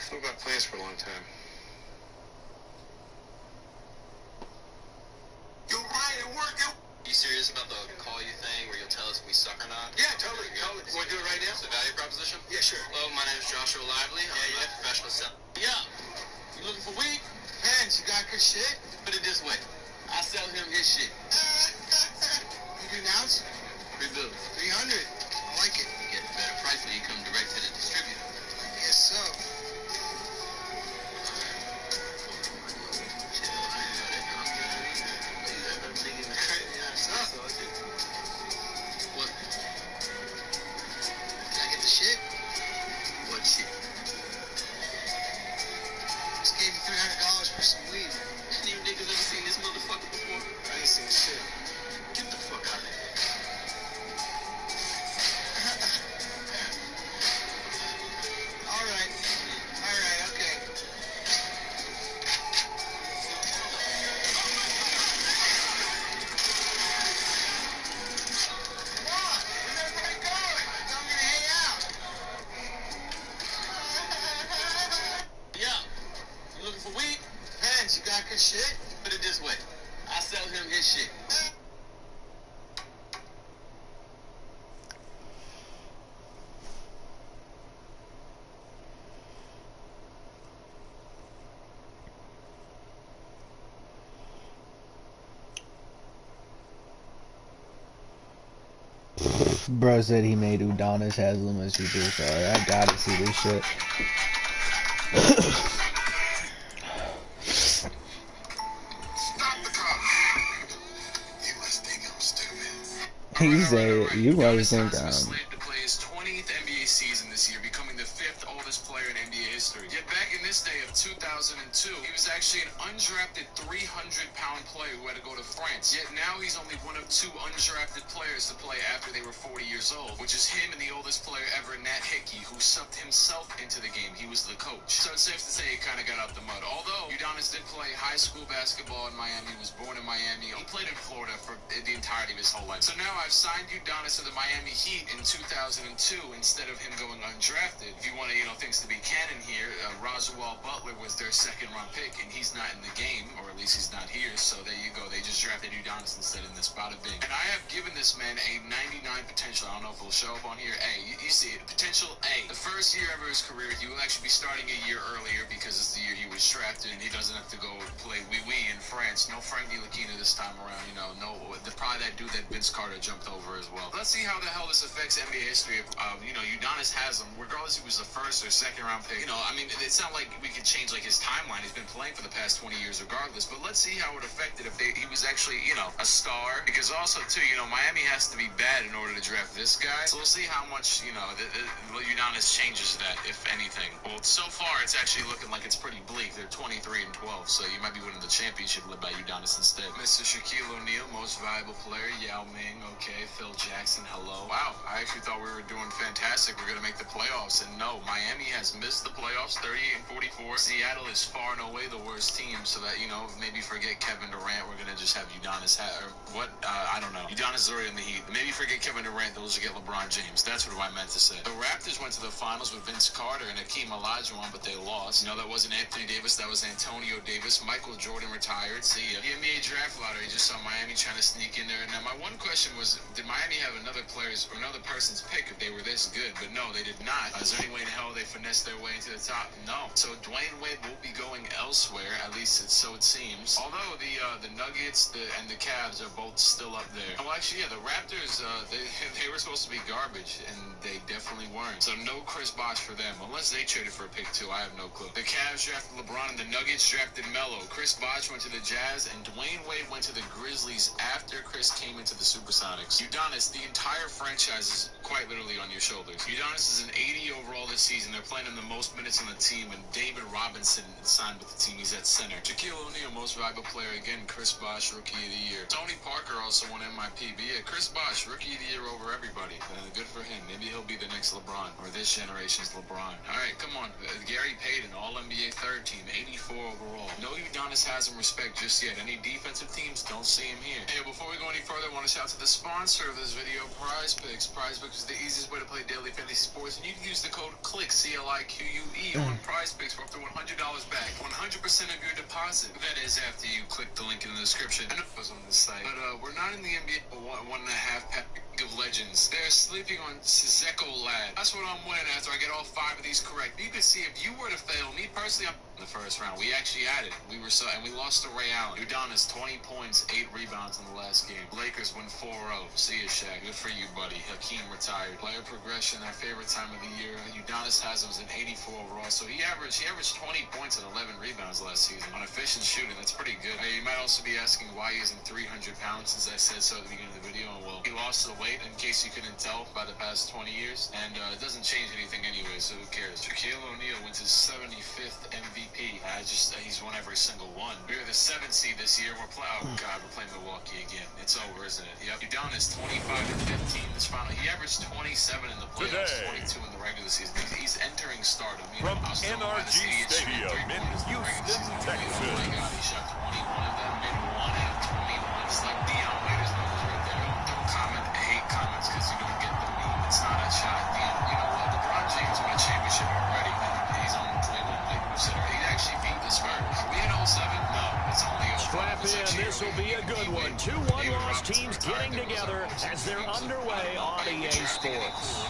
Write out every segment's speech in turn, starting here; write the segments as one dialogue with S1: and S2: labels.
S1: Thought about plans for a long time.
S2: You're right, it worked. You serious about the call you thing where you'll tell us if we suck or not?
S1: Yeah, totally. Want to do it right now?
S2: It's a value proposition?
S1: Yeah, sure.
S2: Hello, my name is Joshua Lively. I'm a professional seller. Yeah. You looking for weed?
S1: Hands, you got good shit?
S2: Put it this way. I sell him his shit.
S1: You do nouns?
S2: 3 bills.
S1: 300. I like it.
S2: You get a better price when you come direct to the distributor.
S1: Yes, so.
S2: What?
S1: Can I get the shit?
S2: What shit?
S1: Just gave me $300 for some weed.
S2: Any niggas ever seen this motherfucker before?
S1: I ain't seen shit.
S2: Get the fuck out of here.
S1: All right, okay. Come on, where's everybody going? I'm gonna hang out.
S2: Yeah. You looking for weed?
S1: Hands, you got good shit?
S2: Put it this way. I sell him his shit.
S3: Bro said he made Udonis Haslam as superstar. I gotta see this shit.
S1: Stop the car. You must think I'm stupid.
S3: He said, you must think
S4: Haslam
S3: I'm...
S4: is slated to play his 20th NBA season this year, becoming the 5th oldest player in NBA history. Yet back in this day of 2002, he was actually an undrafted 300-pound player who had to go to France. Yet now he's only one of 2 undrafted players to play after they were 40 years old, which is him and the oldest player ever, Nat Hickey, who sucked himself into the game. He was the coach. So it's safe to say he kind of got out the mud. Although Udonis did play high school basketball in Miami, was born in Miami. He played in Florida for the entirety of his whole life. So now I've signed Udonis to the Miami Heat in 2002 instead of him going undrafted. If you want to, things to be canon here, Roswell Butler was their 2nd-round pick, and he's not in the game, or at least he's not here. So there you go. They just drafted Udonis instead in this bada bing. And I have given this man a 99 potential. I don't know if it'll show up on here. A, you see it. Potential A. The first year ever of his career, he will actually be starting a year earlier because it's the year he was drafted, and he doesn't have to go play wee-wee in France. No Frankie Lakina this time around. Probably that dude that Vince Carter jumped over as well. Let's see how the hell this affects NBA history. Udonis Haslam, regardless if he was the 1st or 2nd-round pick. It's not like we could change his timeline. He's been playing for the past 20 years regardless. But let's see how it affected if he was actually, a star. Because also too, Miami has to be bad in order to draft this guy. So we'll see how much, Udonis changes that, if anything. Well, so far it's actually looking like it's pretty bleak. They're 23-12, so you might be winning the championship led by Udonis instead. Mr. Shaquille O'Neal, most valuable player. Yao Ming, okay. Phil Jackson, hello. Wow, I actually thought we were doing fantastic. We're going to make the playoffs, and no, Miami has missed the playoffs, 38-44. Seattle is far and away the worst team, so that, maybe forget Kevin Durant. We're going to just have Udonis, I don't know. Udonis is already in the Heat. Maybe forget Kevin Durant, they'll just get LeBron James. That's what I meant to say. The Raptors went to the finals with Vince Carter and Hakeem Olajuwon, but they lost. That wasn't Anthony Davis, that was Antonio Davis. Michael Jordan retired. See ya. The NBA draft lottery just saw Miami trying to sneak in there. Now, my one question was, did Miami have another person's pick if they were this good? But no, they did not. Is there any way in hell they finessed their way into the top? No. So Dwayne Wade will be going elsewhere, at least so it seems. Although the Nuggets and the Cavs are both still up there. Well, actually, yeah, the Raptors, they were supposed to be garbage, and they definitely weren't. So no Chris Bosh for them, unless they traded for a pick too. I have no clue. The Cavs drafted LeBron, and the Nuggets drafted Melo. Chris Bosh went to the Jazz, and Dwayne Wade went to the Grizzlies after Chris came into the Supersonics. Udonis, the entire franchise is quite literally on your shoulders. Udonis is an 80 overall this season. They're playing him the most minutes on the team, and David Robinson signed with the team. He's at center. Shaquille O'Neal, most valuable player. Again, Chris Bosh, Rookie of the Year. Tony Parker also won MIP. But yeah, Chris Bosh, Rookie of the Year over everybody. Good for him. Maybe he'll be the next LeBron, or this generation's LeBron. All right, come on. Gary Payton, All-NBA NBA third team, 84 overall. No Udonis Haslam respect just yet. Any defensive teams, don't see him here. Hey, before we go any further, I want to shout out to the sponsor of this video, Prize Picks. Prize Picks is the easiest way to play daily fantasy sports, and you can use the code CLIQUE, CLIQUE, on Prize Picks for up to $100 back. 100% of your deposit. That is after you click the link in the description. I know it was on the site, but we're not in the NBA for 1.5 pack of legends. They're sleeping on Sissoko Lad. That's what I'm winning after I get all 5 of these correct. You can see if you were to fail, me personally, I'm in the first round. We actually added. We lost to Ray Allen. Udonis 20 points, 8 rebounds in the last game. Lakers win 4-0. See you, Shaq. Good for you, buddy. Hakeem retired. Player progression, our favorite time of the year. Udonis Haslam's an 84 overall, so he averaged 20 points and 11 rebounds last season. On efficient shooting, that's pretty good. You might also be asking why he isn't 300 pounds, since I said so at the beginning of the video. Well, he lost the weight, in case you couldn't tell, by the past 20 years, and it doesn't change anything anyway, so who cares? Shaquille O'Neal wins his 75th MVP. He's won every single one. We were the 7th seed this year. We're playing Milwaukee again. It's over, isn't it? Yep. Udonis 25-15 this final. He averaged 27 in the playoffs, 22 in the regular season. He's entering stardom.
S5: From NRG Stadium in Houston, Texas.
S4: Oh my God, he shot 21 of them, made 1 out of 21. It's like Dion Waiters numbers right there. Don't hate comments because you don't get the meme. It's not a shot. You know what? LeBron James won a championship already. He's on Cleveland. Like we said, he actually beat the Spurs. Are we in 07? No, it's only 05.
S6: Strap in, this will be a good one. 2 one-loss teams getting together as they're underway on EA Sports.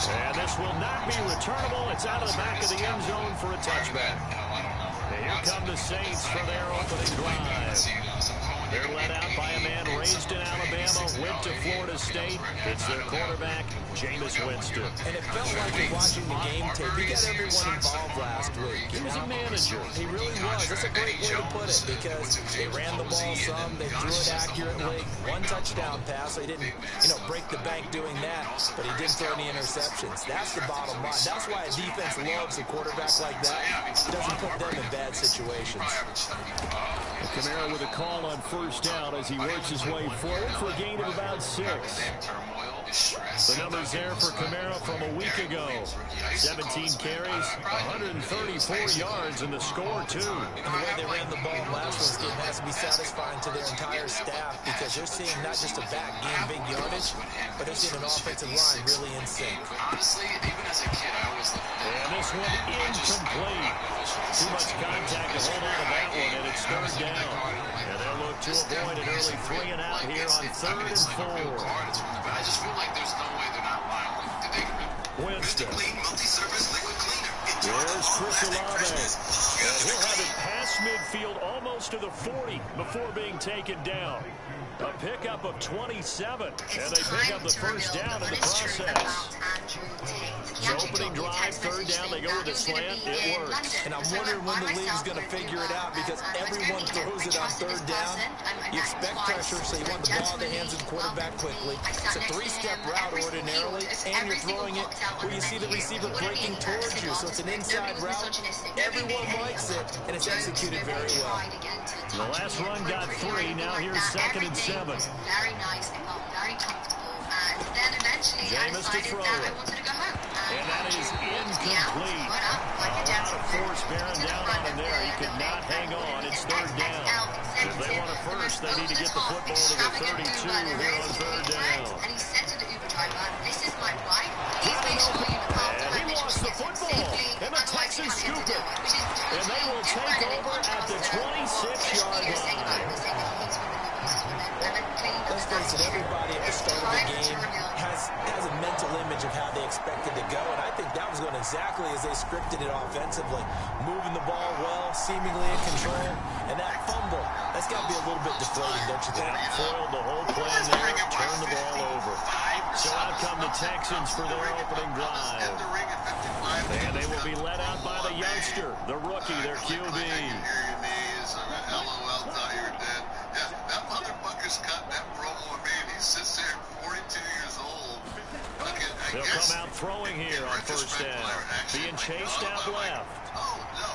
S6: And this will not be returnable. It's out of the back of the end zone for a touchback. Here come the Saints for their opening drive. They're led out by a man raised in Alabama, went to Florida State. It's their quarterback, Jameis Winston.
S7: And it felt like you're watching the game tape. He got everyone involved last week.
S6: He was a manager.
S7: He really was. That's a great way to put it, because they ran the ball some, they threw it accurately. 1 touchdown pass, so he didn't, break the bank doing that, but he didn't throw any interceptions. That's the bottom line. That's why a defense loves a quarterback like that. Doesn't put them in bad situations.
S6: Kamara with a call on first down as he works his way forward for a gain of about 6. The numbers there for Kamara from a week ago. 17 carries, 134 yards, and the score, too.
S7: And the way they ran the ball last week's game has to be satisfying to their entire staff, because they're seeing not just a back gain big yardage, but they're seeing an offensive line really in sync.
S4: Honestly, even as a kid, I always looked at
S6: And this one incomplete. Too much contact to hold on to that one, and it's third down. And they'll look to avoid an early 3 and out here on 3rd and 4.
S4: I just feel like there's no way they're not lying.
S6: Winston.
S1: Multi-surface liquid cleaner.
S6: There's Chris Olave. And he'll have it past midfield almost to the 40 before being taken down. A pickup of 27, and they pick up the first down in the process. So opening drive, 3rd down, they go with a slant. It works.
S7: And I'm wondering when the league's going to figure it out, because everyone throws it on 3rd down. You expect pressure, so you want the ball in the hands of the quarterback quickly. It's a 3-step route ordinarily, and you're throwing it where you see the receiver breaking towards you. So it's an inside route. Everyone likes it, and it's executed very well.
S6: The last run got 3. Now here's 2nd and 7.
S8: Very nice, they felt very comfortable, and then eventually I decided that I wanted to go home.
S6: And that is incomplete. A lot of force bearing down on him there. He could not hang on. It's 3rd down. If they want it first, they need to get the football to the 32 here on 3rd down.
S8: And he said to the Uber driver, "This is my wife. Please make sure you look after her."
S6: And he lost the football. And the Texans scoop it. And they will take over at the 26-yard line.
S7: Let's face it, everybody at the start of the game has a mental image of how they expected to go, and I think that was going exactly as they scripted it offensively. Moving the ball well, seemingly in control, and that fumble, that's got to be a little bit deflating, don't you think?
S6: Foiled the whole plan there, turned the ball over. So out come the Texans for their opening drive. And they will be led out by the youngster, the rookie, their QB.
S1: That motherfucker's got that promo made. He sits there 42 years old.
S6: They'll come out throwing here on first down. Being chased out left.
S1: Oh, no.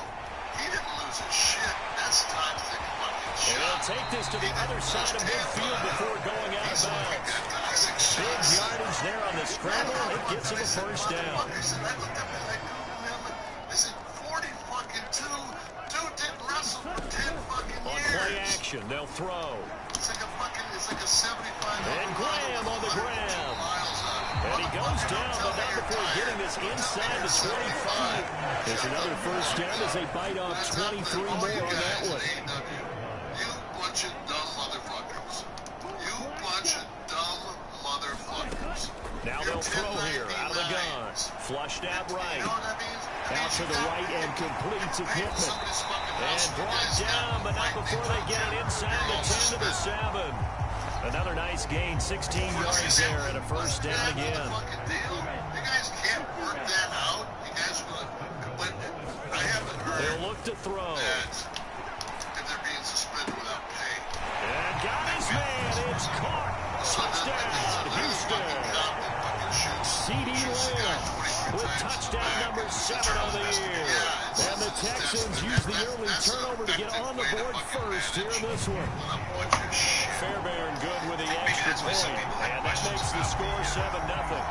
S1: He didn't lose his shit. That's time to take a fucking shot.
S6: And they'll take this to the other side of midfield before going out of bounds. Big yardage there on the scramble. It gets him a first down.
S1: I looked up and I said, 4
S6: formation. They'll throw.
S1: It's like a 75.
S6: And Graham on the grab. And he goes down, but not before getting this inside the 25. There's another first down as they bite off 23 more on that one.
S1: You bunch of dumb motherfuckers. You bunch of dumb motherfuckers.
S6: Now they'll throw here out of the gun. Flushed out right. Out to the right and complete to Pittman. And brought down, but not before they get it inside the 10 to the 7. Another nice gain, 16 yards there and a first down again.
S1: You guys can't work that out. You guys will, but I haven't heard.
S6: They'll look to throw.
S1: If they're being suspended without pay.
S6: And got his man. It's caught. Touchdown, Houston. C.D. Lamb with touchdown number 7 of the year. And the Texans use the early turnover to get on the board first here in this one. Fairbairn good with the extra point. And that makes the score 7-0.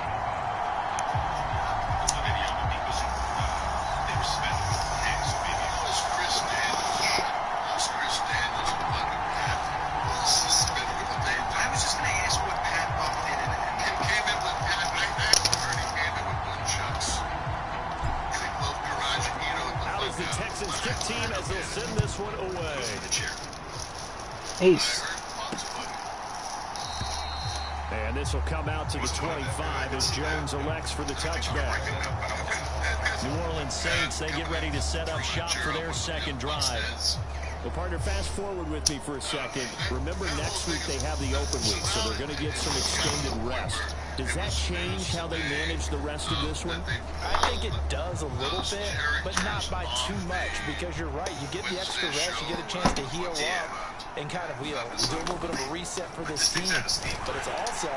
S6: The Texans kick team as they'll send this one away.
S3: Ace.
S6: And this will come out to the 25 as Jones elects for the touchback. New Orleans Saints, they get ready to set up shop for their second drive. Well, partner, fast forward with me for a second. Remember, next week they have the open week, so they're going to get some extended rest. Does that change how they manage the rest of this one?
S7: I think it does a little bit, but not by too much, because you're right. You get the extra rest, you get a chance to heal up and kind of, do a little bit of a reset for this team. But it's also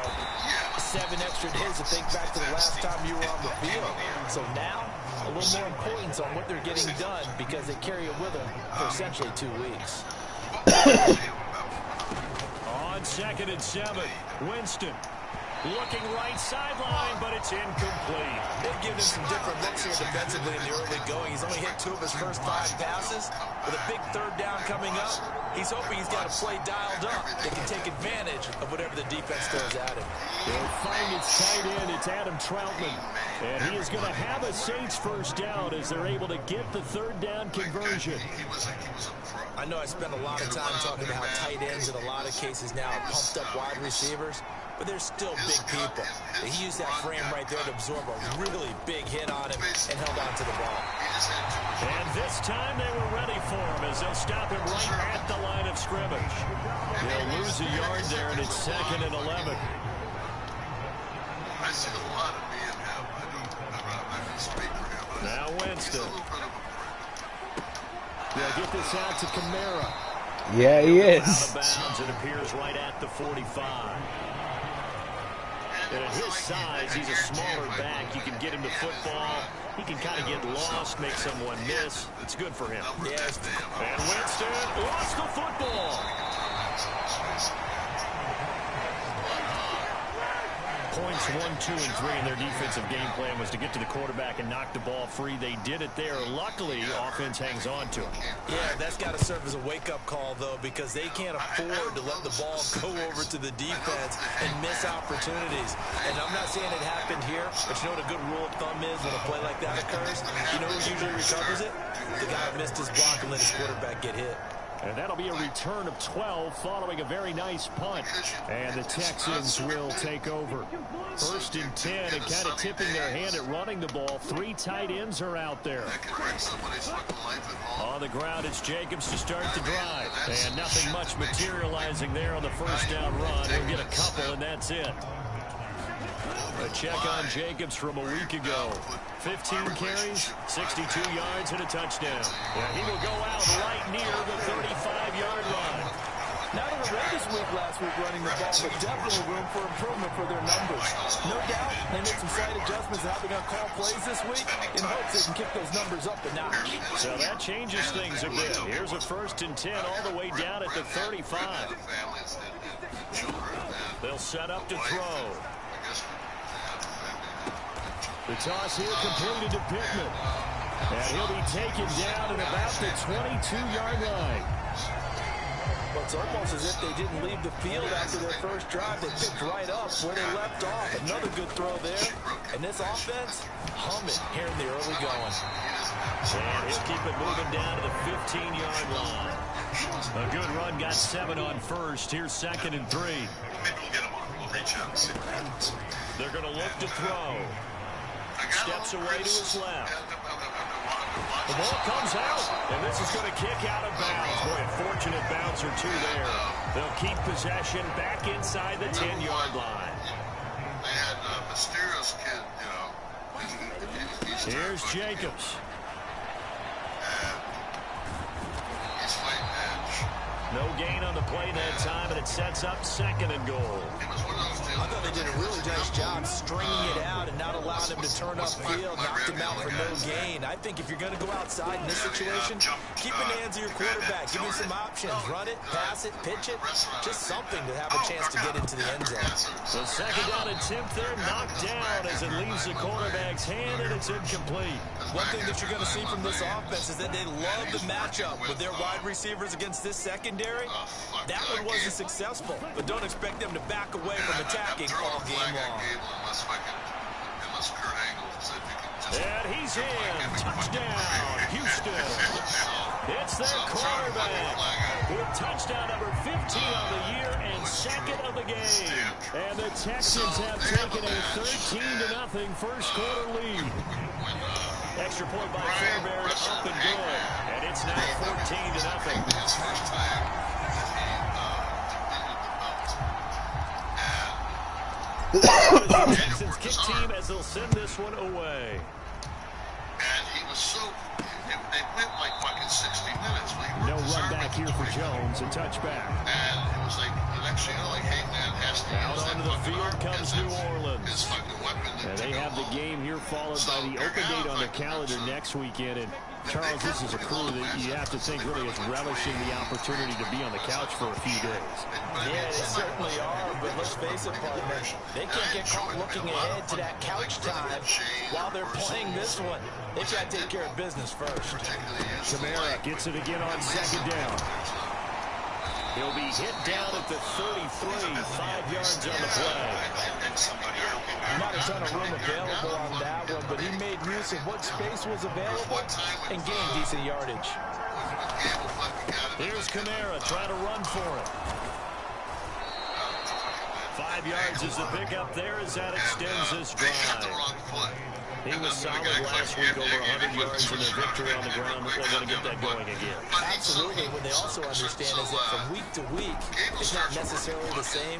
S7: 7 extra days to think back to the last time you were on the field. So now, a little more importance on what they're getting done because they carry it with them for essentially 2 weeks.
S6: On 2nd and 7, Winston. Looking right sideline, but it's incomplete.
S7: They've given him some different looks here defensively in the early going. He's only hit 2 of his first 5 passes. With a big 3rd down coming up, he's hoping he's got a play dialed up that can take advantage of whatever the defense throws at him.
S6: They'll find its tight end. It's Adam Troutman. And he is going to have a Saints first down as they're able to get the 3rd down conversion.
S7: I know I spent a lot of time talking about how tight ends in a lot of cases now are pumped up wide receivers. But they're still big people. He used that frame right there to absorb a really big hit on him and held on to the ball.
S6: And this time they were ready for him as they'll stop him right at the line of scrimmage. They'll lose a yard there, and it's 2nd and 11.
S1: I see a lot of me in him. I'm not going to speak for him.
S6: Now Winston. They'll get this out to Kamara.
S3: Yeah, he is.
S6: Out of bounds. It appears right at the 45. And at his size, he's a smaller back. You can get him the football. He can kind of get lost, make someone miss. It's good for him.
S7: Yes.
S6: And Winston lost the football. Points 1, 2, and 3 in their defensive game plan was to get to the quarterback and knock the ball free. They did it there. Luckily, offense hangs on to it.
S7: Yeah, that's got to serve as a wake-up call, though, because they can't afford to let the ball go over to the defense and miss opportunities. And I'm not saying it happened here, but you know what a good rule of thumb is when a play like that occurs? You know who usually recovers it? The guy who missed his block and let his quarterback get hit.
S6: And that'll be a return of 12 following a very nice punt. And the Texans will take over. 1st and 10 and kind of tipping their hand at running the ball. 3 tight ends are out there. On the ground, it's Jacobs to start the drive. And nothing much materializing there on the first down run. We'll get a couple, and that's it. A check on Jacobs from a week ago. 15 carries, 62 yards, and a touchdown. Yeah, he will go out right near the 35-yard line.
S7: Not a horrendous week last week running the ball, but definitely room for improvement for their numbers. No doubt they made some slight adjustments in how they're going to call plays this week in hopes they can kick those numbers up a notch.
S6: So that changes things a bit. Here's a 1st and 10 all the way down at the 35. They'll set up to throw. The toss here completed to Pittman. And he'll be taken down at about the 22-yard line.
S7: Well, it's almost as if they didn't leave the field after their first drive. They picked right up where they left off. Another good throw there. And this offense, humming here in the early going.
S6: And he'll keep it moving down to the 15-yard line. A good run, got 7 on first. Here's 2nd and 3.
S1: Maybe we'll get him on. We'll reach out and see what happens.
S6: They're going to look to throw. Steps away to his left. The ball comes out, and this is going to kick out of bounds. Boy, a fortunate bounce or two there. They'll keep possession back inside the 10-yard line.
S1: They had Mysterio's kid, you know.
S6: Here's Jacobs.
S1: He's fighting edge.
S6: No gain on the play that time, and it sets up 2nd and goal.
S1: It was one of those deals.
S7: I thought they did a really nice job stringing it out and not allowing him to turn upfield, knocked him out for no gain. I think if you're going to go outside in this situation, keep it in the hands of your quarterback. Give him some options. Run it, pass it, pitch it. Just something to have a chance to get into the end zone.
S6: The 2nd down attempt there knocked down as it leaves the quarterback's hand, and it's incomplete.
S7: One thing that you're going to see from this offense is that they love the matchup with their wide receivers against this secondary. That one wasn't successful, but don't expect them to back away from attacking all game long.
S6: And he's in. Touchdown, Houston. It's their quarterback with touchdown number 15 on the year and 2nd of the game. And the Texans have taken a 13-0 first quarter lead. Extra point by Fairbairn, up and good. And it's now 14-0.
S1: His first time
S6: The Texans kick team as they'll send this one away.
S1: and he was so, they went like fucking 60 minutes.
S6: No run back here for Jones, a touchback.
S1: And it was like, actually, you know, like, hey, man, has to
S6: Out onto the field comes New Orleans.
S1: his fucking weapon.
S6: And they have the game here followed by the open date on their calendar next weekend. And Charles, this is a crew that you have to think really is relishing the opportunity to be on the couch for a few days.
S7: Yeah, they certainly are, but let's face it, partner, they can't get caught looking ahead to that couch time while they're playing this one. They got to take care of business first.
S6: Kamara gets it again on 2nd down. He'll be hit down at the 33, 5 yards on the play.
S7: Not a ton of room available on that one, but he made use of what space was available and gained decent yardage.
S6: Here's Kamara trying to run for it. 5 yards is the pickup there as that extends this drive. He was solid last week, over 100 yards in their victory on the ground. They're going to get that going again.
S7: Absolutely. What they also understand is that from week to week, it's not necessarily the same,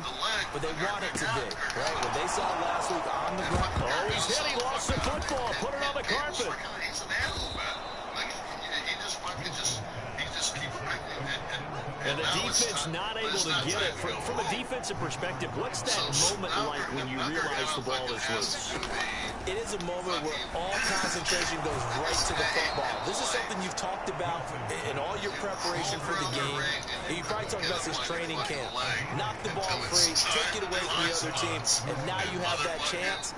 S7: but they want it to be, right? What they saw last week on the ground.
S6: Oh, he's hit. He lost the football. Put it on the carpet.
S1: He's an animal, man. Like, he just fucking he just keeps
S6: And the defense not able to get it. From a defensive perspective, what's that moment like when you realize the ball is loose?
S7: It is a moment where all concentration goes right to the football. This is something you've talked about in all your preparation for the game. You probably talked about this training camp. Knock the ball free, take it away from the other team, and now you have that chance.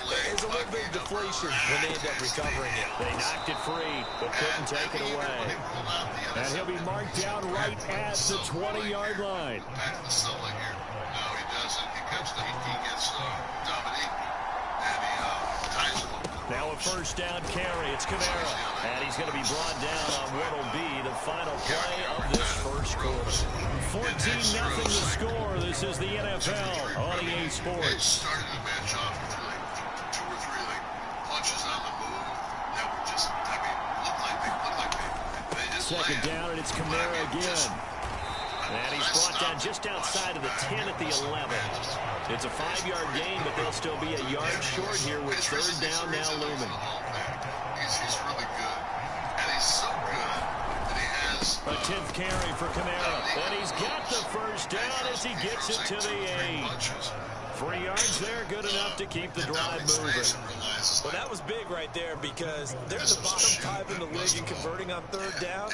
S7: There's a little bit of deflation when they end up recovering it.
S6: They knocked it free, but couldn't take it away. And he'll be marked down right at the 20-yard line.
S1: Back to the solo here. No, he doesn't. He gets Dominique, and he ties him up.
S6: Now a first down carry. It's Kamara. And he's going to be brought down on what will be the final play of this first quarter. 14-0 the score. This is the NFL on EA
S1: They
S6: Sports.
S1: started the match off with like 2 or 3 like punches on the move that were just, I mean, looked like they just
S6: Second
S1: landed.
S6: down, and it's Kamara again. And he's brought down just outside of the 10 at the 11. It's a 5-yard gain, but they'll still be a yard short here with third down now looming.
S1: He's really good. And he's so good that he has
S6: A 10th carry for Kamara. And he's got the first down as he gets it to the 8. 3 yards there, good enough to keep the drive moving.
S7: Well, that was big right there because they're the bottom 5 in the league in converting on third down.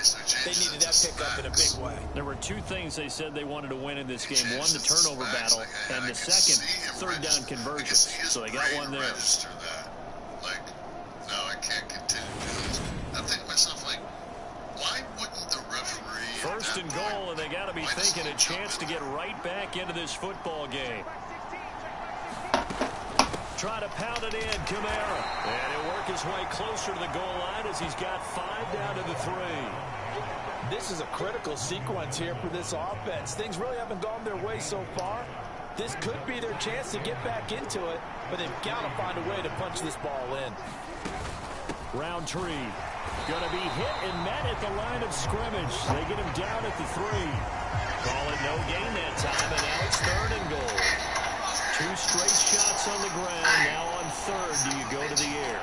S7: They needed that pickup in a big way.
S6: There were 2 things they said they wanted to win in this game. One, the turnover battle, and the second, third down conversions. So they got one there.
S1: Like, no, I can't continue to do this. I'm thinking to myself, like, why wouldn't the referee
S6: First and goal, and they got to be thinking a chance to get right back into this football game. Try to pound it in, Kamara. And he'll work his way closer to the goal line as he's got 5 down to the 3.
S7: This is a critical sequence here for this offense. Things really haven't gone their way so far. This could be their chance to get back into it, but they've got to find a way to punch this ball in.
S6: Roundtree going to be hit and met at the line of scrimmage. They get him down at the 3. Call it no gain that time, and now it's 3rd and goal. 2 straight shots on the ground. Now on 3rd, do you go to the air?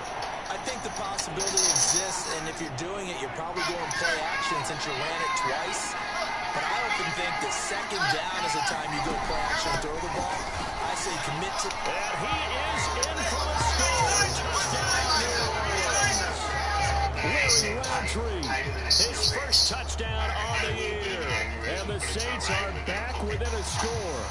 S7: I think the possibility exists, and if you're doing it, you're probably going play action since you ran it twice. But I often think the 2nd down is the time you go play action and throw the ball. I say commit to...
S6: And he is in for a score. Touchdown, New Orleans. Larry Roundtree, his first touchdown on the year. And the Saints are back within a score.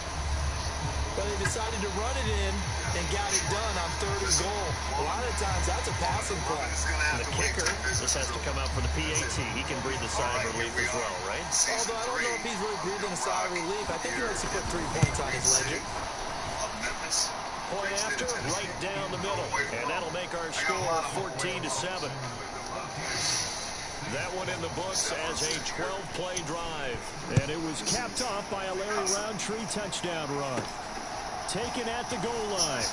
S7: But they decided to run it in and got it done on 3rd and goal. A lot of times, that's a passing play.
S6: And the kicker just has to come out for the PAT. He can breathe a sigh of relief as well, right?
S7: Although I don't know if he's really breathing a sigh of relief. I think he likes to put 3 points on his ledger.
S6: Point after, right down the middle. And that'll make our score 14-7. That one in the books as a 12-play drive. And it was capped off by a Larry Roundtree touchdown run. Taken at the goal line.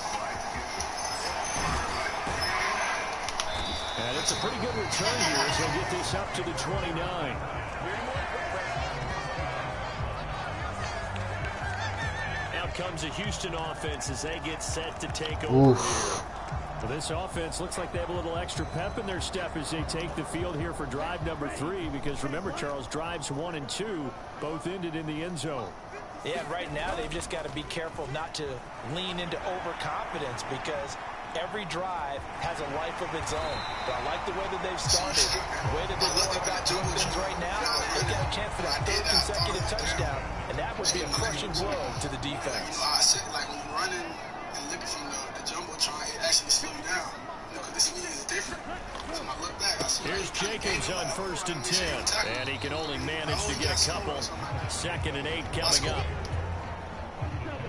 S6: And it's a pretty good return here as he'll get this up to the 29. Out comes a Houston offense as they get set to take over here. Well, this offense looks like they have a little extra pep in their step as they take the field here for drive number 3, because remember, Charles, drives 1 and 2 both ended in the end zone.
S7: Yeah, right now they've just got to be careful not to lean into overconfidence, because every drive has a life of its own. But I like the way that they've started, the way that they're going about doing things right now. They've got a chance for that 3rd consecutive touchdown, and that would be a crushing blow to the defense.
S9: I said, like, when you're running and looking from the jumbotron, it actually slows you down. Because this speed is different. So when I look back, I see...
S6: Here's Jacobs on 1st and 10. And he can only manage to get a couple. 2nd and 8 coming up.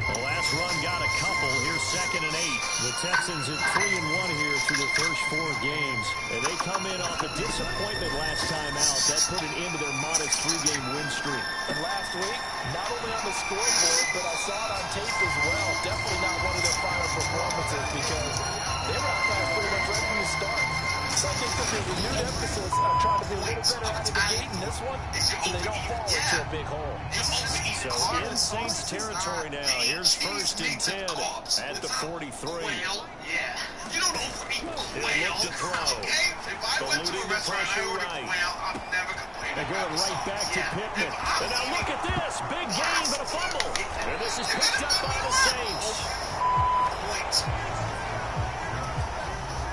S6: The last run got a couple. Here's 2nd and 8. The Texans at 3-1 here through the first 4 games. And they come in off a disappointment last time out. That put an end to their modest 3-game win streak.
S7: And last week, not only on the scoreboard, but I saw it on tape as well. Definitely not one of their final performances, because they were outclassed pretty much right from the start. So I think that there's a renewed emphasis on trying to be a little better out of the gate in this one, so they don't fall into a big hole.
S6: So in Saints territory now. Here's 1st and 10 at the 43.
S1: Well, yeah. You don't know me.
S6: He'll look to throw.
S1: Okay? If I went to a
S6: Eluding the
S1: restaurant,
S6: pressure
S1: I ordered
S6: right.
S1: well, I'm never complaining.
S6: They're going right back to Pittman. And now look at this. Big gain, but a fumble. And this is picked up by the Saints.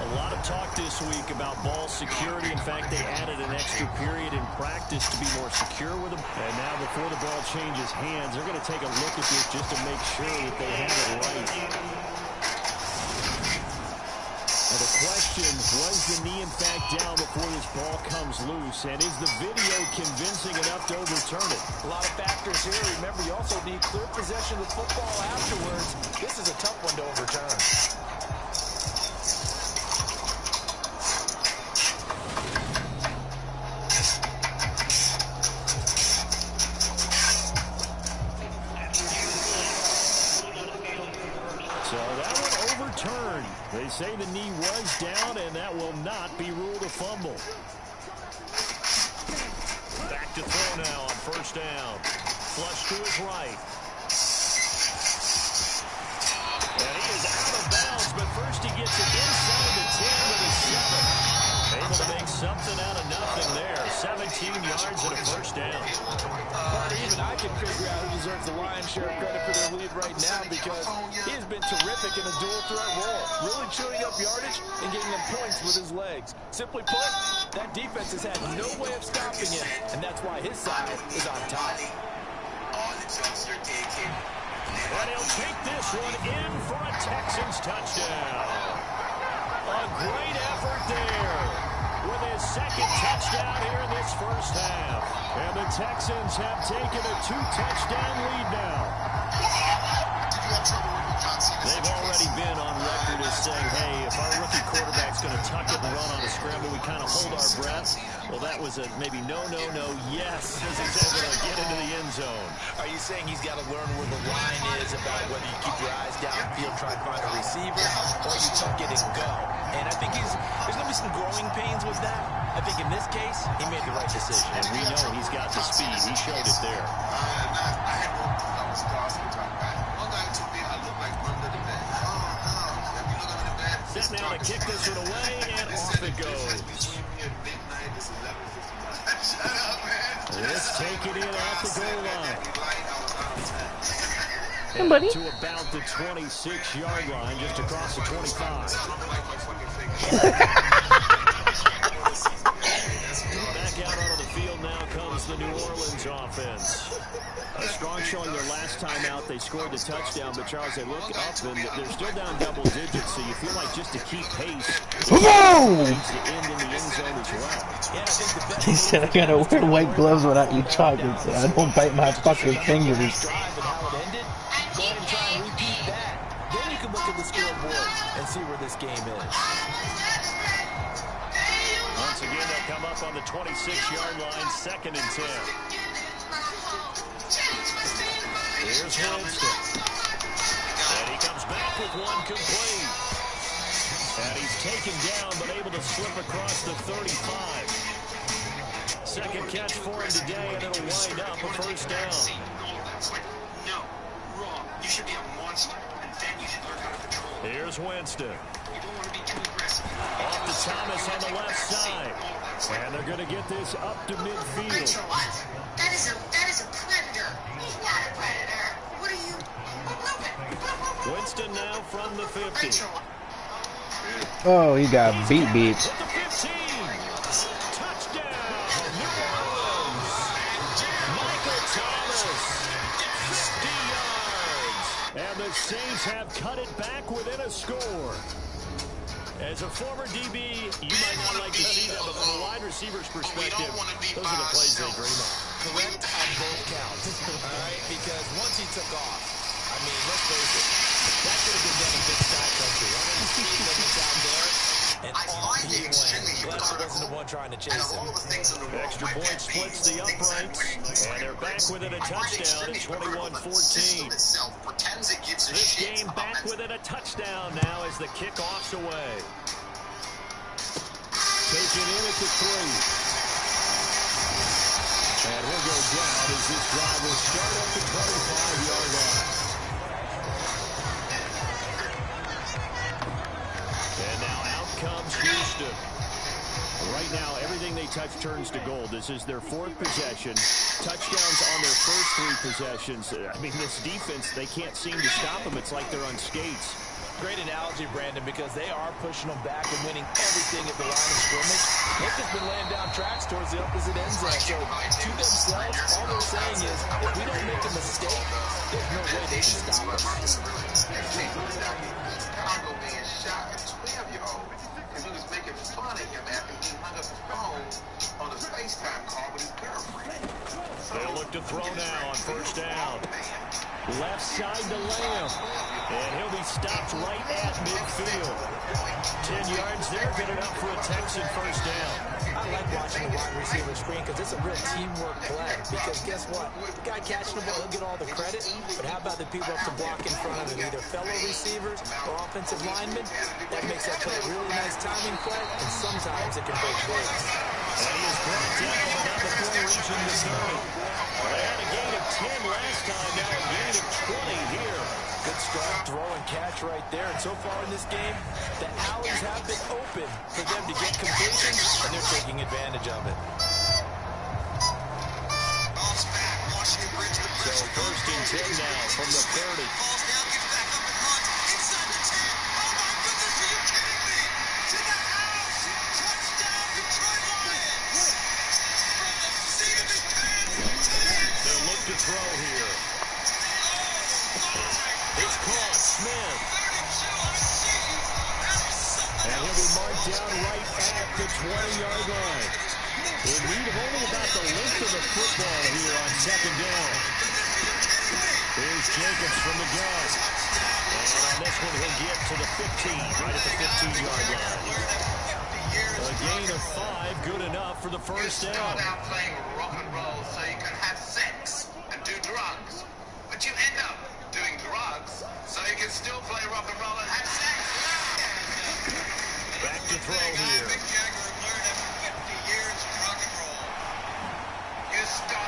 S6: A lot of talk this week about ball security. In fact, they added an extra period in practice to be more secure with them. And now before the ball changes hands, they're going to take a look at this just to make sure that they have it right. Now the question, was the knee in fact down before this ball comes loose? And is the video convincing enough to overturn it?
S7: A lot of factors here. Remember, you also need clear possession of the football afterwards. This is a tough one to overturn.
S6: So that one overturned. They say the knee was down, and that will not be ruled a fumble. Back to throw now on 1st down. Flush to his right. And he is out of bounds, but first he gets it inside the 10 to the 7. Able to make something out of nothing there. 17 yards and a 1st down.
S7: Even I can figure out who deserves the lion's share of credit for their lead right now, because he has been terrific in a dual threat role, really chewing up yardage and getting them points with his legs. Simply put, that defense has had no way of stopping him, and that's why his side is on top.
S6: And he'll take this one in for a Texans touchdown. A great effort there with his 2nd touchdown here in this first half. And the Texans have taken a 2-touchdown lead now. They've already been on record as saying, hey, if our rookie quarterback's going to tuck it and run on a scramble, we kind of hold our breath. Well, that was a maybe no, yes, as he's able to get into the end zone.
S7: Are you saying he's got to learn where the line is about whether you keep your eyes downfield, try to find a receiver, or you tuck it and go? And I think there's going to be some growing pains with that. I think in this case, he made the right decision.
S6: And we know he's got the speed. He showed it there. Set now to kick this one away, and off it goes. Let's take it in off the goal line.
S3: Somebody.
S6: To about the 26-yard line, just across the 25. Back out onto the field now comes the New Orleans offense. A strong showing their last time out. They scored the touchdown, but Charles, they look up and they're still down double digits, so you feel like just to keep pace,
S3: Whoa!
S6: needs to end in the end zone as well.
S7: Yeah, I think the best
S3: He said I gotta wear white gloves without you talking, so I don't bite my fucking fingers.
S7: drive and how it ended, go ahead and try and repeat that. Then you can look at the scoreboard and see where this game is.
S6: Once again, they'll come up on the 26-yard line, 2nd and 10. Here's Winston. And he comes back with one complete. And he's taken down, but able to slip across the 35. Second catch for him today, and it'll wind up a first down.
S4: No, wrong. You should be a monster, and then you should learn how to control it.
S6: Here's Winston.
S4: You don't want to be too aggressive.
S6: Off to Thomas on the left side. And they're going to get this up to midfield.
S8: What? That is a predator. He's not a predator. What are you?
S6: Winston now from the 50.
S3: Oh, he got beat.
S6: At the 15. Touchdown, New Orleans. Michael Thomas, 50 yards. And the Saints have cut it back within a score. As a former DB, you might not like to see that, but from a wide receiver's perspective, those are the plays they dream of.
S7: Correct on both counts. All right, because once he took off, I mean, let's face it, that could have been done in big sky country. I mean, speed limits out there, and off he went. Glad it wasn't the one trying to chase him.
S6: Extra point splits the uprights, and they're back within a touchdown at 21-14. This game back within a touchdown now as the kickoff's away. Taken in at the 3. And he'll go down as this drive will start at the 25-yard line. And now out comes Houston. Right now, everything they touch turns to gold. This is their 4th possession. Touchdowns on their first 3 possessions. I mean, this defense, they can't seem to stop them. It's like they're on skates.
S7: Great analogy, Brandon, because they are pushing them back and winning everything at the line of scrimmage. They've just been laying down tracks towards the opposite end zone. So, to themselves, all they're saying is, if we don't make a mistake, there's no way they can stop us.
S1: Chicago being shot at 12-year-old because he was making fun of him after he hung up his phone on a FaceTime call with his girlfriend.
S6: They'll look to throw now on first down. Left side to Lamb. And he'll be stopped right at midfield. 10 yards there, good enough for a Texan first down.
S7: I like watching the wide receiver screen because it's a real teamwork play. Because guess what? The guy catching the ball, he'll get all the credit. But how about the people up to block in front of him, either fellow receivers or offensive linemen? That makes that play a really nice timing play, and sometimes it can break legs.
S6: And he is brought down, but not before reaching the 30. They had a gain of 10 last time, now a gain of 20 here.
S7: Good start, throw and catch right there. And so far in this game, the alleys have been open for them to get completion, and they're taking advantage of it.
S6: So first and 10 now from the 30. They'll look to throw here. It's caught. Smith. And he'll be marked down right at the 20-yard line. In need of only about the length of the football here on second down. Here's Jacobs from the gun. And on this one, he'll get to the 15, right at the 15-yard line. A gain of 5, good enough for the first down.
S4: You start out playing rock and roll so you can have sex and do drugs. But you end up doing drugs so you can still play rock and roll and have sex.
S6: Back to throw here.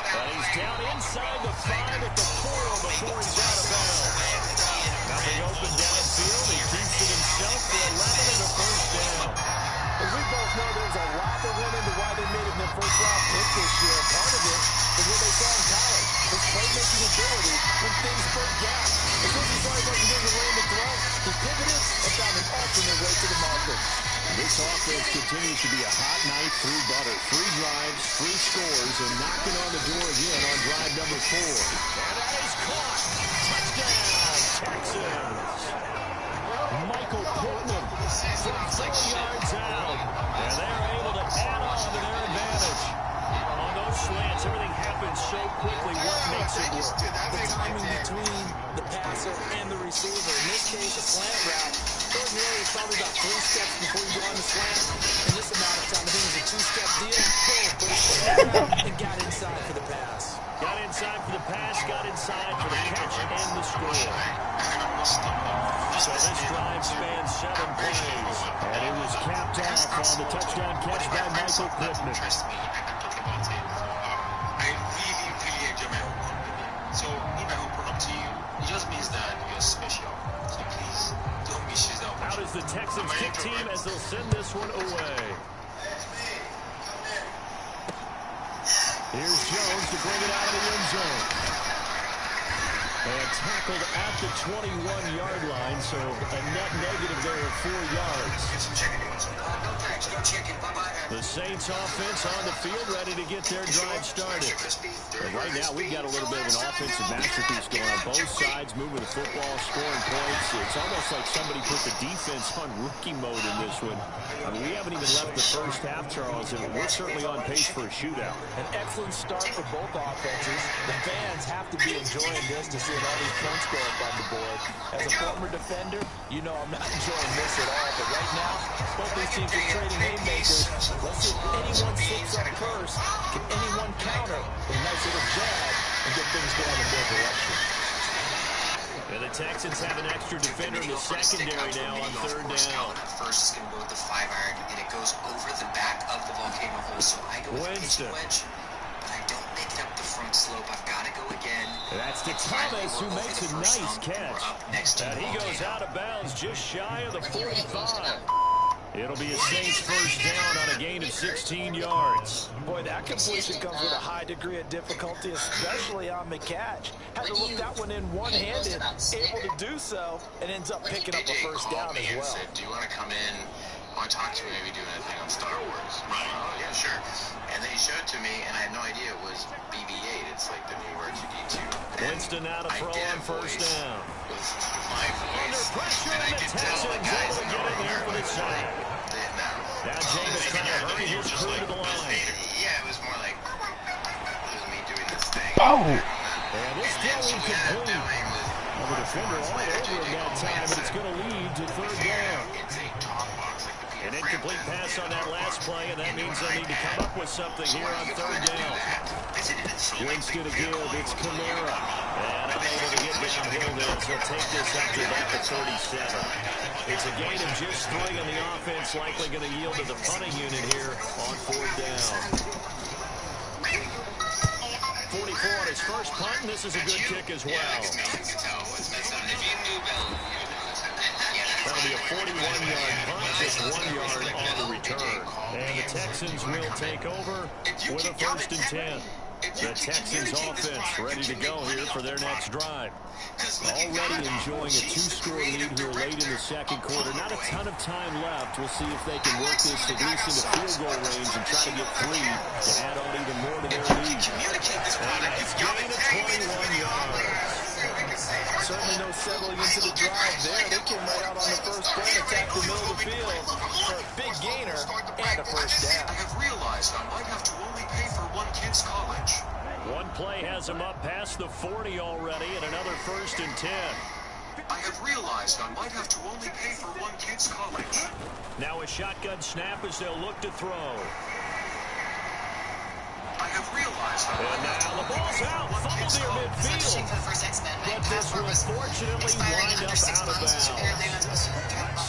S6: And he's down inside the 5 at the 4 before he's out of bounds. Nothing open downfield. He keeps it himself for 11 and a first down.
S7: As we both know, there's a lot that went into why they made it in their first round pick this year. Part of it is what they saw in college, his playmaking ability when things broke down. As soon as he saw he wasn't getting the lane to throw, he pivoted and found an alternate way to the market.
S6: This offense continues to be a hot knife through butter. 3 drives, 3 scores, and knocking on the door again on drive number 4. And that is caught. Touchdown, Texans. Michael Pittman from 4 yards out. And they're able to add on to their advantage. On those slants, everything happens so quickly. What makes it work?
S7: The timing between the passer and the receiver. In this case, a slant route. Ordinarily, it's probably about 3 steps before you go on the slant. In this amount of time, I think it was a 2-step deal. Boom, but he slammed out and got inside for the pass.
S6: Got inside for the pass, got inside for the catch and the score. So this drive spans 7 plays. And it was capped off on the touchdown catch by Michael Pittman.
S2: I really enjoy my home run. So if I home run up to you, it just means that you're special. So please, don't misuse that.
S6: Out is the Texans kick team as they'll send this one away. Here's Jones to bring it out of the end zone. And tackled at the 21-yard line, so a net negative there of 4 yards. The Saints offense on the field, ready to get their drive started. And right now, we've got a little bit of an offensive masterpiece going on both sides, moving the football, scoring points. It's almost like somebody put the defense on rookie mode in this one. I mean, we haven't even left the first half, Charles, and we're certainly on pace for a shootout.
S7: An excellent start for both offenses. The fans have to be enjoying this to see all these points go up on the board. As a former defender, you know I'm not enjoying this at all. But right now, both these teams are trading haymakers. Let's see if anyone slips up first. Can anyone counter with a nice little jab and get things going in their direction?
S6: And the Texans have an extra defender in the secondary now on 3rd down.
S2: First is going to go with the 5-iron, and it goes over the back of the volcano hole. So I go with pitching wedge, but I don't make it up the front slope. I've got to go again.
S6: That's to Thomas, who makes a nice catch. And he goes out of bounds just shy of the 45. It'll be a Saints first down on a gain of 16 yards.
S7: Boy, that completion comes with a high degree of difficulty, especially on the catch. Had to look that one in one-handed, able to do so, and ends up picking up a first down as well.
S2: Said, do you want to come in? Want to talk to me? Maybe do anything on Star Wars? Right. Oh, yeah, sure. And then he showed it to me, and I had no idea it was BB-8. It's like the new R2-D2.
S6: Winston out of throw on first down.
S2: Under
S6: pressure, and the Texans able to get in there for the sack. Now James trying to hurry his crew to the line.
S2: Yeah, it was more like it was me doing this thing.
S6: Oh! And this throw incomplete. The defender all over him that time, but it's going to lead to 3rd down. An incomplete pass on that last play, and that means they need to come up with something here on 3rd down. Winston to give, it's Kamara. And unable to get downhill there, so he'll take this up to about the 37. It's a gain of just 3, and the offense likely going to yield to the punting unit here on 4th down. 44 on his first punt, and this is a good kick as well. That'll be a 41-yard punt, just 1 yard on the return. And the Texans will take over with a 1st and 10. The Texans offense ready to go here for their next drive. Already enjoying a 2-score lead here late in the 2nd quarter. Not a ton of time left. We'll see if they can work this at least into field goal range and try to get 3 to add on even more to their lead. And a gain of 21 yards.
S7: Certainly no settling into the drive there. They came right out on the first play, attacked the middle of the field for a big gainer and a first down.
S1: I have realized I might have to only pay for one kid's college.
S6: One play has him up past the 40 already, and another 1st and 10.
S1: I have realized I might have to only pay for one kid's college.
S6: Now a shotgun snap as they'll look to throw.
S1: I have realized
S6: And now the ball's out, fumbled near midfield. But this will fortunately wind up out of bounds.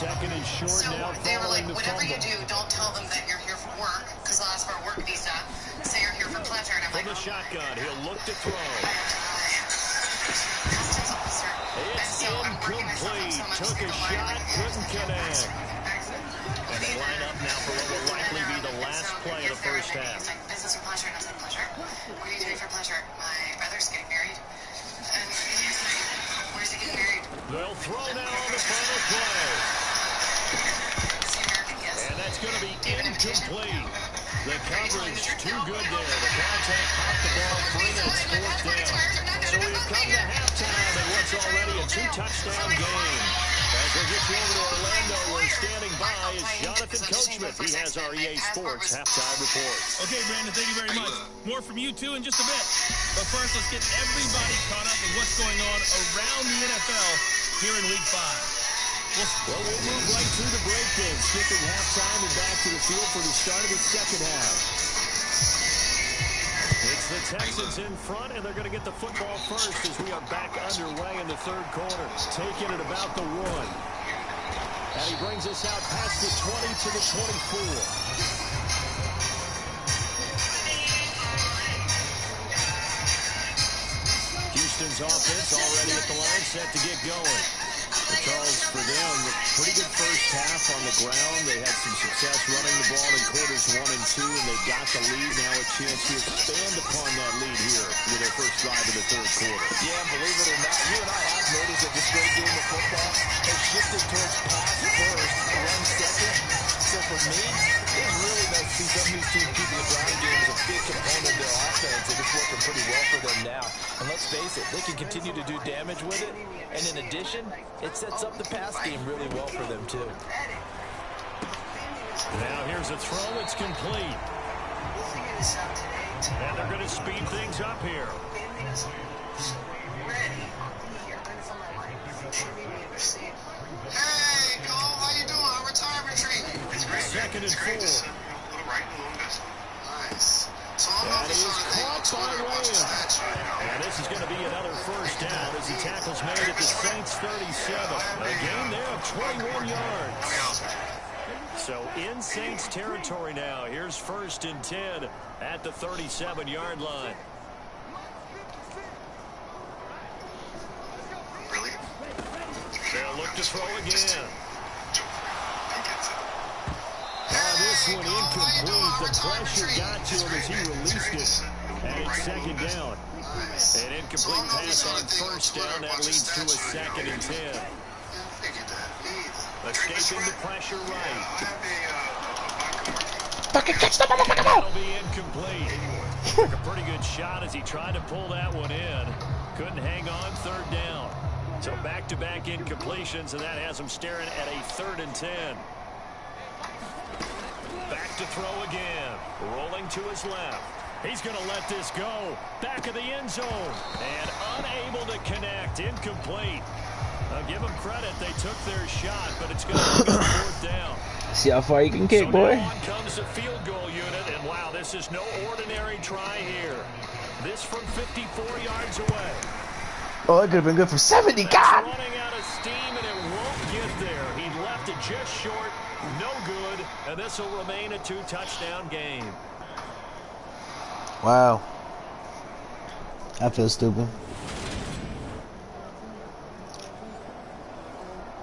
S6: 2nd and short now
S8: They were like,
S6: following the
S8: whatever
S6: fumble.
S8: you do, don't tell them that you're here for work, because they'll ask for a work visa. Say you're here for pleasure. And I'm
S6: From
S8: like,
S6: the shotgun, he'll look to throw.
S8: customs officer.
S6: It's incomplete. Took a shot, couldn't connect. And they line up now for what will likely be the last play of the first half.
S8: It's like, business or pleasure? And I was like, pleasure? What are you doing for pleasure? My brother's getting married. And he's like, where's he getting married?
S6: They'll throw now on the final play.
S8: Is he American? Yes.
S6: And that's going to be incomplete. The coverage too good there. The contact popped the ball free, and it's 4th down. So we've come to halftime in what's already a 2-touchdown game. As we get you over to Orlando, where standing by is Jonathan Coachman. He has our EA Sports halftime report.
S10: Okay, Brandon, thank you very much. More from you, too, in just a bit. But first, let's get everybody caught up with what's going on around the NFL here in Week 5.
S6: Well, we'll move right through the break then, skipping halftime and back to the field for the start of the second half. It's the Texans in front, and they're going to get the football first as we are back underway in the 3rd quarter. Taking it about the 1. And he brings us out past the 20 to the 24. Houston's offense already at the line, set to get going. Charles, for them, a pretty good first half on the ground. They had some success running the ball in quarters 1 and 2, and they got the lead. Now a chance to expand upon that lead here with their first drive in the 3rd quarter.
S7: Yeah, believe it or not, you and I have noticed that this great game of football has shifted towards pass first, run second. So for me, it's really nice to see some of these teams keeping the ground game as a big component of their offense, and it's working pretty well for them now. And let's face it, they can continue to do damage with it. And in addition, it sets up the pass game really well for them, too.
S6: Now here's a throw. It's complete. And they're going to speed things up here.
S9: Hey, Cole, how you doing? Retirement training.
S1: It's great.
S6: 2nd and 4.
S1: Nice.
S9: So I'm
S6: That
S9: not
S6: is
S9: sure
S6: caught by Lamb. And this is going to be another 1st down as the tackle's made at the Saints 37. A gain there of 21 yards. So in Saints territory now. Here's 1st and 10 at the 37-yard line.
S1: Really?
S6: They'll look to throw again. This one incomplete. The pressure got to him as he released it. And it's 2nd down. An incomplete pass on 1st down. That leads to a 2nd and 10. Escaping the pressure right. That'll be incomplete. Took a pretty good shot as he tried to pull that one in. Couldn't hang on. 3rd down. So back-to-back incompletions, and that has him staring at a 3rd and 10. Back to throw again. Rolling to his left. He's going to let this go. Back of the end zone. And unable to connect. Incomplete. I'll give them credit. They took their shot, but it's going to be 4th down.
S3: See how far you can kick, boy.
S6: Now on comes the field goal unit, and wow, this is no ordinary try here. This from 54 yards away.
S3: Oh, it could have been good for 70.
S6: That's
S3: God.
S6: running out of steam, and it won't get there. He left it just short. No good, and this will remain a 2-touchdown game.
S3: Wow. I feel stupid.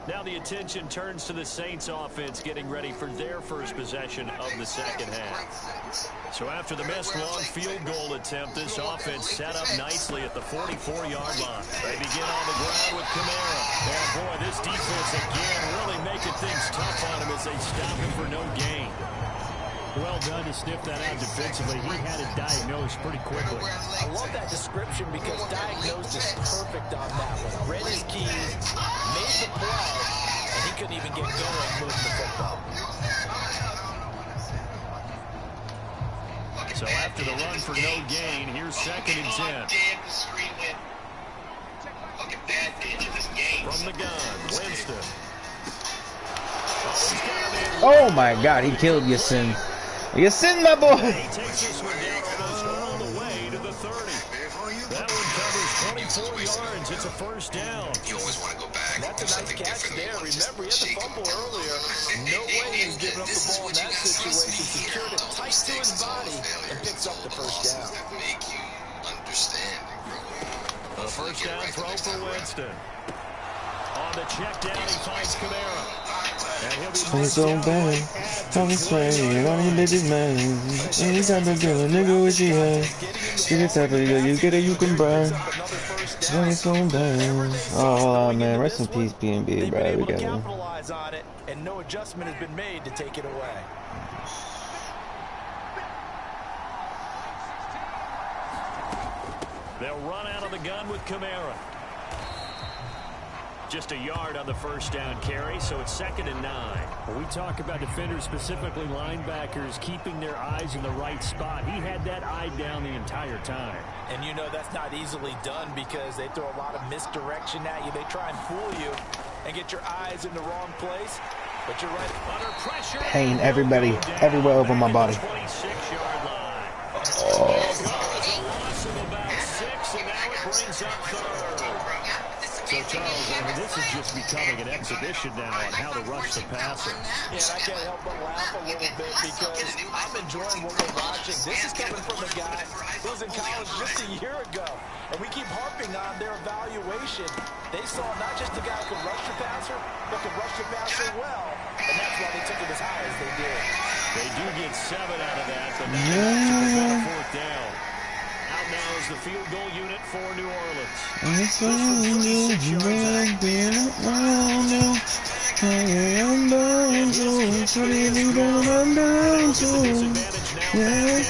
S6: Now the attention turns to the Saints offense getting ready for their first possession of the second half. So after the missed long field goal attempt, this offense set up nicely at the 44-yard line. They begin on the ground with Kamara. And boy, this defense again really making things tough on him as they stop him for no gain. Well done to sniff that out defensively. He had it diagnosed pretty quickly.
S7: I love that description because diagnosed is perfect on that one. Read his keys, made the play, and he couldn't even get going moving the football.
S6: So after the run for no gain, here's 2nd and 10.
S2: Damn, the screen went. Fucking bad bitch in this game.
S6: From the gun, Winston.
S3: Oh my God, he killed Yasin. Yasin, my boy.
S6: He takes this one down almost all the way to the 30. That one covers 24 yards. It's a first down.
S1: You always want to go back.
S7: That's a nice catch there. Remember, he had the fumble earlier. No way he's giving up the ball in that situation. Secured it tight to his body and picks up the first down.
S1: Make you understand, bro.
S6: A first down throw for Winston. On the check down, he finds Kamara.
S3: I'm so bad. I'm afraid. All these bitches mad. Any type of girl, a nigga with you have. You the type of girl, you get it, you can buy. I'm so bad. Oh, hold on, man. Rest in peace, PNB, bro. We got him.
S7: Capitalize on it, and no adjustment has been made to take it away.
S6: They'll run out of the gun with Kamara. Just a yard on the first down carry, so it's 2nd and 9. When we talk about defenders, specifically linebackers, keeping their eyes in the right spot, he had that eye down the entire time.
S7: And you know that's not easily done because they throw a lot of misdirection at you. They try and fool you and get your eyes in the wrong place. But you're right, under pressure.
S3: Pain everybody, everywhere over my body.
S6: 26-yard line.
S3: Oh.
S6: Loss of about 6, and now it brings up 3rd. So, Charles, I mean, this is just becoming an exhibition now on how to rush the passer.
S7: Yeah, and I can't help but laugh a little bit because I'm enjoying what we're watching. This is coming from a guy who was in college just a year ago, and we keep harping on their evaluation. They saw not just a guy who could rush the passer, but could rush the passer well, and that's why they took him as high as they did.
S6: They do get 7 out of that, but not enough to prevent a 4th down. Out now is the field goal unit for New Orleans.
S3: It's all you, I'm being around you. I'm down to, so you down, I'm down to. Yeah.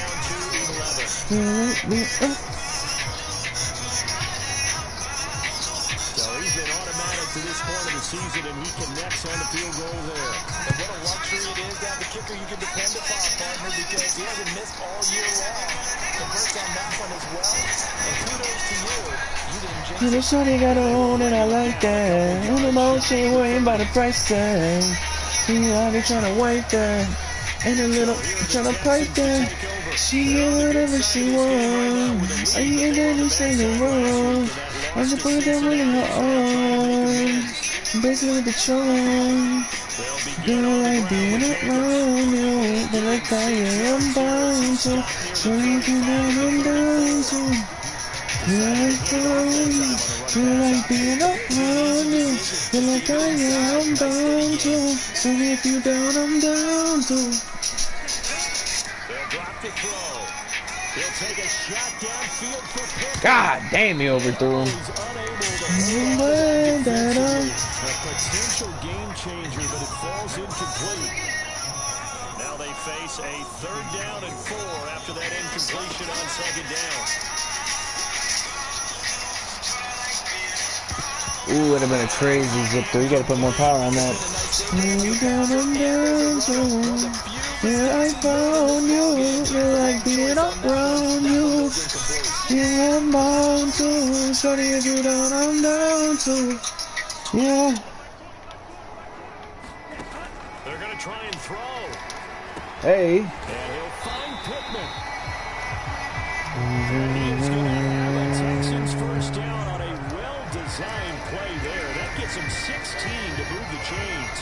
S6: So he's been automatic to this point of the season, and he connects on the field goal there.
S7: And what a luxury it is to have a kicker you can depend upon, partner, because he hasn't missed all year long. Converts on that one as well. And kudos to you. You didn't jinx it.
S3: The shorty got her own and I like that. On the motion, worrying about the price tag. See how they tryna wipe that. And a little tryna pipe that. She get whatever she wants. I ain't gonna say no wrong. I just put that one in her arms. Basically the charm. Girl, like being around you. But like I am bound to. So you can know I'm down to. Feel like being around you. Feel like I am bound to. So if you down, I'm down to.
S6: They'll drop the throw. He'll take a shot downfield for pick.
S3: God damn, he overthrew him.
S6: A potential game changer, but it falls incomplete. Now they face a 3rd down and 4 after that incompletion on 2nd down.
S3: Ooh, would have been a crazy zip through. You gotta put more power on that. Yeah, I found you. Feel like being around you. Yeah, I'm bound to. Shorty, if you down, I'm down to. Yeah.
S6: They're gonna try and throw.
S3: Hey.
S6: And he'll find Pittman. And he's gonna have a Texans first down on a well-designed play there. That gets him 16 to move the chains.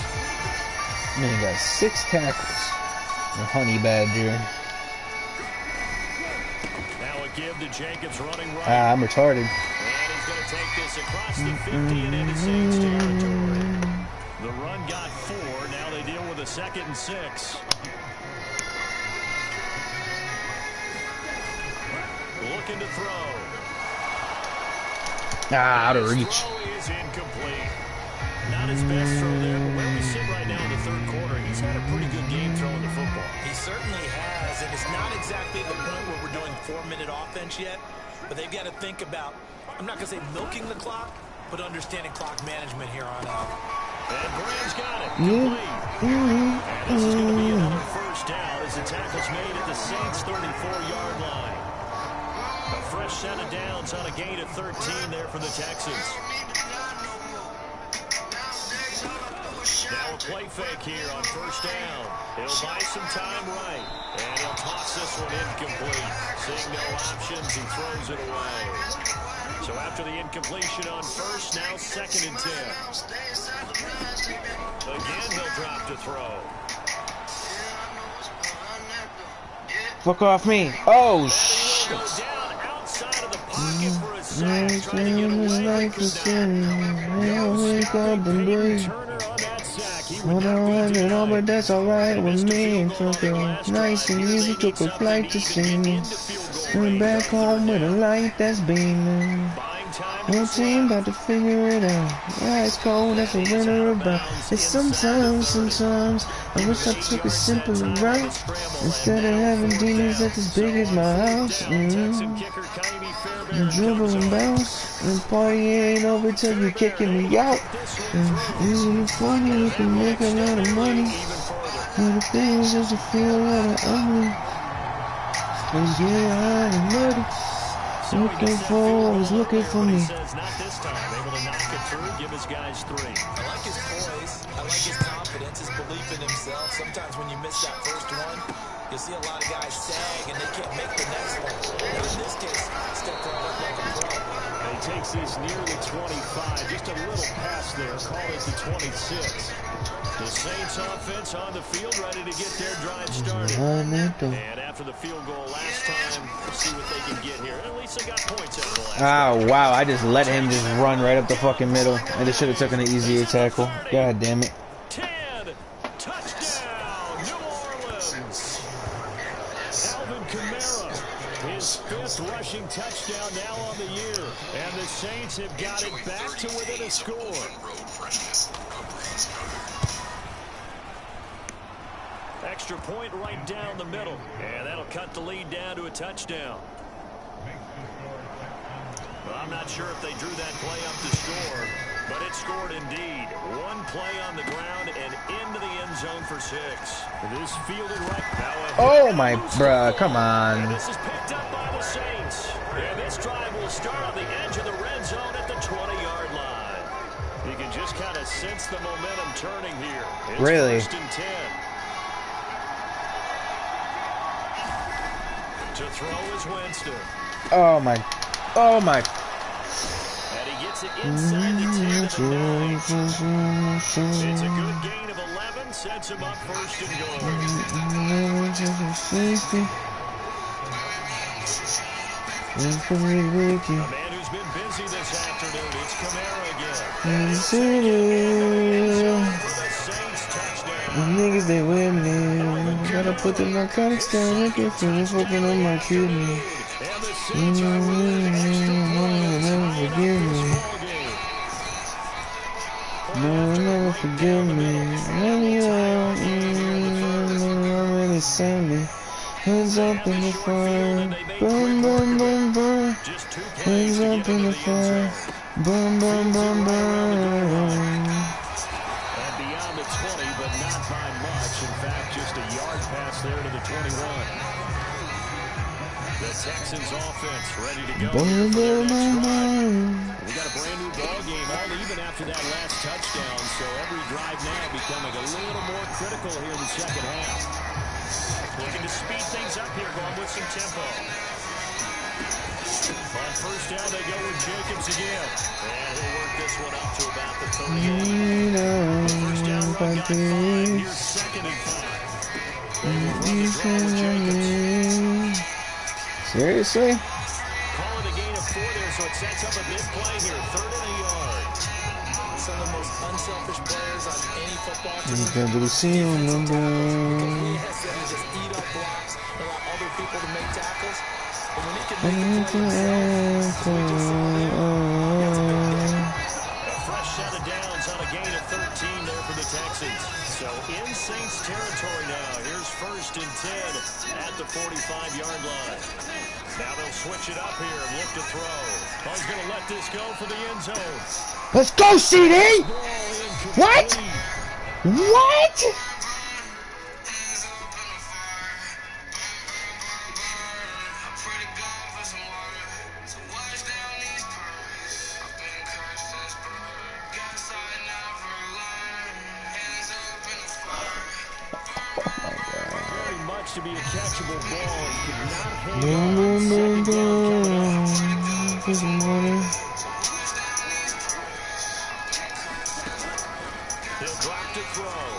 S3: Man, got 6 tackles. A honey badger.
S6: Now a give to Jacobs running right.
S3: I'm retarded.
S6: And he's going to take this across the 50 and into Saints territory. The run got 4. Now they deal with a 2nd and 6. Looking to throw.
S3: Out of reach.
S6: Throw is incomplete. Not his best throw there, but where we sit right now in the 3rd quarter, he's had a pretty good game throwing the football.
S7: He certainly has, and it's not exactly the point where we're doing 4-minute offense yet, but they've got to think about, I'm not going to say milking the clock, but understanding clock management here on out.
S6: And Graham's got it. Complete. And this is going to be another first down as the tackle's made at the Saints' 34-yard first set of downs on a gain of 13 there for the Texans. Now a play fake here on first down. He'll buy some time right. And he'll toss this one incomplete. Seeing no options, he throws it away. So after the incompletion on first, now 2nd and 10. Again, he'll drop to throw.
S3: Fuck off me. Oh, shit.
S6: Down outside of the pocket for a sack. Trying to get away.
S3: I don't want it all, but that's alright with me. It took a nice and easy, took a flight to see me. Went back home with a light that's beaming. Whole team about to figure it out. Yeah, it's cold, that's what winter about. It's sometimes, I wish I took a simple route. Instead of having demons that's as big as my house. And dribble and bounce. And party ain't over till you kicking me out. Isn't it funny, you can make a lot of money. But the thing is just to feel a lot of ugly. And get high and muddy. Looking for, always looking for me.
S6: Not this time, able to knock it through, give his guys 3.
S7: I like his poise. I like his confidence, his belief in himself. Sometimes when you miss that first one, you'll see a lot of guys sag and they can't make the next one. But in this case, step right up like a pro.
S6: He takes this near the 25, just a little pass there, call it the 26. The Saints offense on the field, ready to get their drive started. And after the field goal last time, we'll see what they can get here. At least they got points out of the last
S3: Oh, wow. I just let him just run right up the fucking middle. I just should have taken an easier tackle. God damn it.
S6: 10, touchdown, New Orleans. Alvin Kamara, his 5th rushing touchdown now on the year. And the Saints have got it back to within a score. Extra point right down the middle. And that'll cut the lead down to a touchdown. Well, I'm not sure if they drew that play up to score, but it scored indeed. One play on the ground and into the end zone for 6. This fielded right now.
S3: Oh, my bruh. Come on.
S6: And this is picked up by the Saints. And this drive will start on the edge of the red zone at the 20-yard line. You can just kind of sense the momentum turning here. It's
S3: really?
S6: 1st and 10. To throw is Winston.
S3: Oh my. Oh my.
S6: And he gets it inside the 10. It's a good gain of 11. Sets him up 1st and goal. A man who's been busy this afternoon. It's Kamara again.
S3: Niggas, they with me. Gotta put the narcotics down. Looking for the fucking on my kidney. Never forgive me. No, never forgive me. Let me out. Really send me. Hands up in the fire. Burn, burn, burn, burn. Hands up in the fire. Burn, burn, burn, burn.
S6: There to the 21. The Texans offense ready to go. We got a brand new ball game, all even after that last touchdown. So every drive now becoming a little more critical here in the second half. Looking to speed things up here, going with some tempo. On first down, they go with Jacobs again. And he'll work this one up to about the 38. First down run got 5. Here's 2nd and 5.
S3: Seriously?
S6: Call it a gain of 4 there, so it sets up a big play here. 3rd and a yard.
S7: Some of the most unselfish players on any football team.
S3: You got to see on the
S7: because he has them to just eat up blocks, allow other people to make tackles. And when he can make the play,
S6: a fresh set of downs on a gain of 13 there for the Texans. So in Saints territory now. Here's 1st and 10 at the 45-yard line. Now they'll switch it up here and look to throw. He's going to let this go for the end zone.
S3: Let's go, CD! What? What?
S11: So watch down these pearls. I've been cursed since birth. Guess I never learned. Hands up in the fire.
S6: Very much to be a catchable ball. He could not hang on. Second down coming up. He'll drop to throw.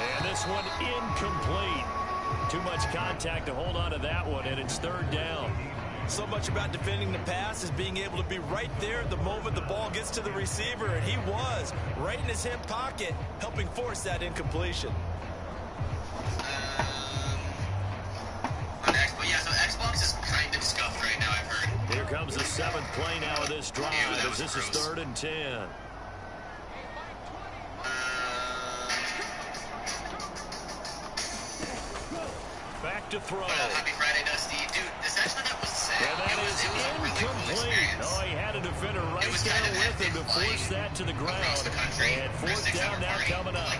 S6: And this one incomplete. Too much contact to hold on to that one, and it's third down.
S7: So much about defending the pass is being able to be right there at the moment the ball gets to the receiver, and he was right in his hip pocket, helping force that incompletion.
S2: So Xbox is kind of scuffed right now, I've heard.
S6: Here comes the seventh play now of this drive, as this is 3rd and 10. Back to throw.
S2: Happy Friday, Dusty. Dude, the section that was set.
S6: And that is incomplete. Oh, he had a defender right there with him to force that to the ground. And 4th down now coming up.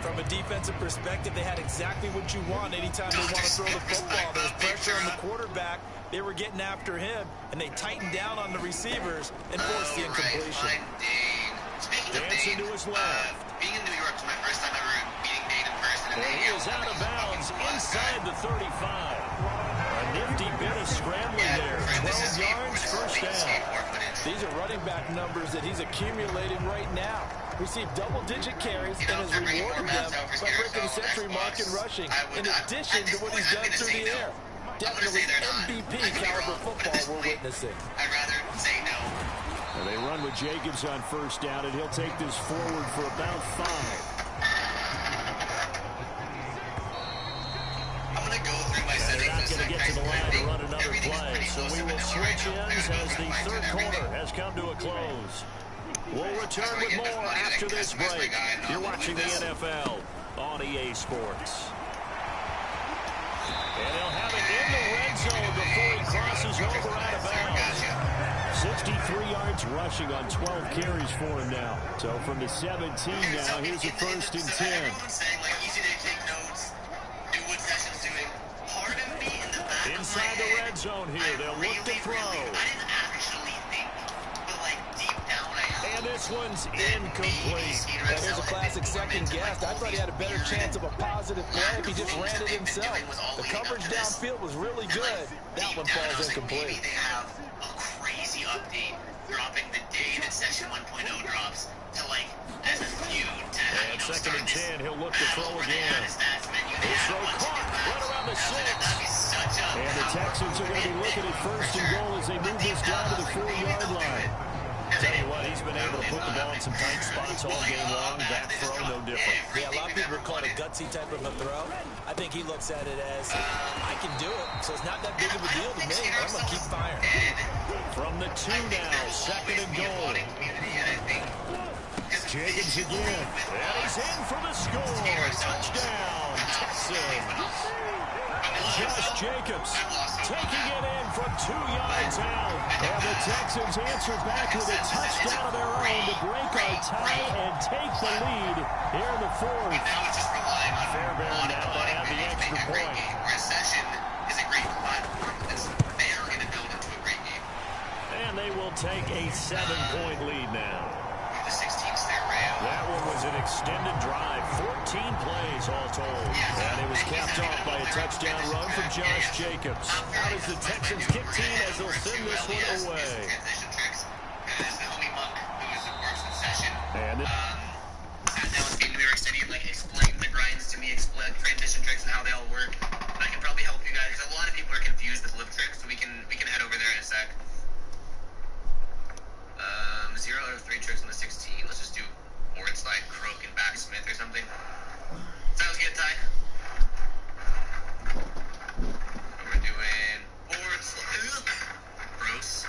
S7: From a defensive perspective, they had exactly what you want anytime they want to throw the football. There's pressure on the quarterback. They were getting after him, and they tightened down on the receivers and forced the incompletion.
S6: Dancing to his left.
S2: Being in New York was my first time ever meeting Dane in person.
S6: And he is out of bounds inside the 35. A nifty bit of scrambling there. 12 yards, first down.
S7: These are running back numbers that he's accumulating right now. Received double-digit carries and has rewarded them by breaking the century mark in rushing, in addition to what he's done through the air. Definitely MVP caliber football we're witnessing.
S2: I'd rather say no.
S6: And they run with Jacobs on first down, and he'll take this forward for about 5.
S2: I'm going to go through my settings.
S6: They're not going to get to the line to run another play, so we will switch ends as the third quarter has come to a close. We'll return with more after this break. You're watching the NFL on EA Sports. And he'll have it in the red zone before he crosses over out of bounds. 63 yards rushing on 12 carries for him now. So from the 17 now, here's a 1st and 10.
S2: Everyone's saying, like, easy to take notes, do what Sessions doing. Part of me in the back
S6: inside the red zone here, they'll look to throw.
S2: I didn't actually think, but, like, deep down I know.
S6: And this one's incomplete.
S7: That is a classic second guess. I thought he had a better chance of a positive play if he just ran it himself. The coverage downfield was really good. That one falls incomplete.
S2: Maybe they have a crazy update dropping the day that Session 1.0 drops to, like, as a feud to,
S6: and 2nd and 10, he'll look to throw again. His throw caught right around the 6. And the Texans are going to be looking at 1st and goal as they move this down to the 4-yard line. Tell you what, he's been able to put the ball in some tight spots all game long. That throw, no different.
S7: Yeah, a lot of people would call it a gutsy type of a throw. I think he looks at it as, I can do it, so it's not that big of a deal to me. I'm going to keep firing.
S6: From the 2 now, 2nd and goal. Jacobs again. And he's in for the score. Touchdown, Texans. Josh Jacobs taking it in from 2 yards out. And the Texans answer back with a touchdown of their own to break our tie and take the lead here in the 4th. Fairbairn now to have the extra point.
S2: Session is a great performance. They are going to build into a great game.
S6: And they will take a 7-point lead now.
S2: The 16th there, Rayo.
S6: That one was an extended drive, 14 plays all told. And it was capped off by a touchdown run from Josh Jacobs. Out is the Texans kick team as they'll send this one away. And
S2: now it's in New York City, like, explain the grinds to me, explain transition tricks and how they all work. I can probably help you guys. A lot of people are confused with lip tricks, so we can head over there in a sec. 0 out of 3 tricks on the 16. Let's just do forward slide, croak, and backsmith or something. Sounds good, Ty. We're doing forward slide. Gross.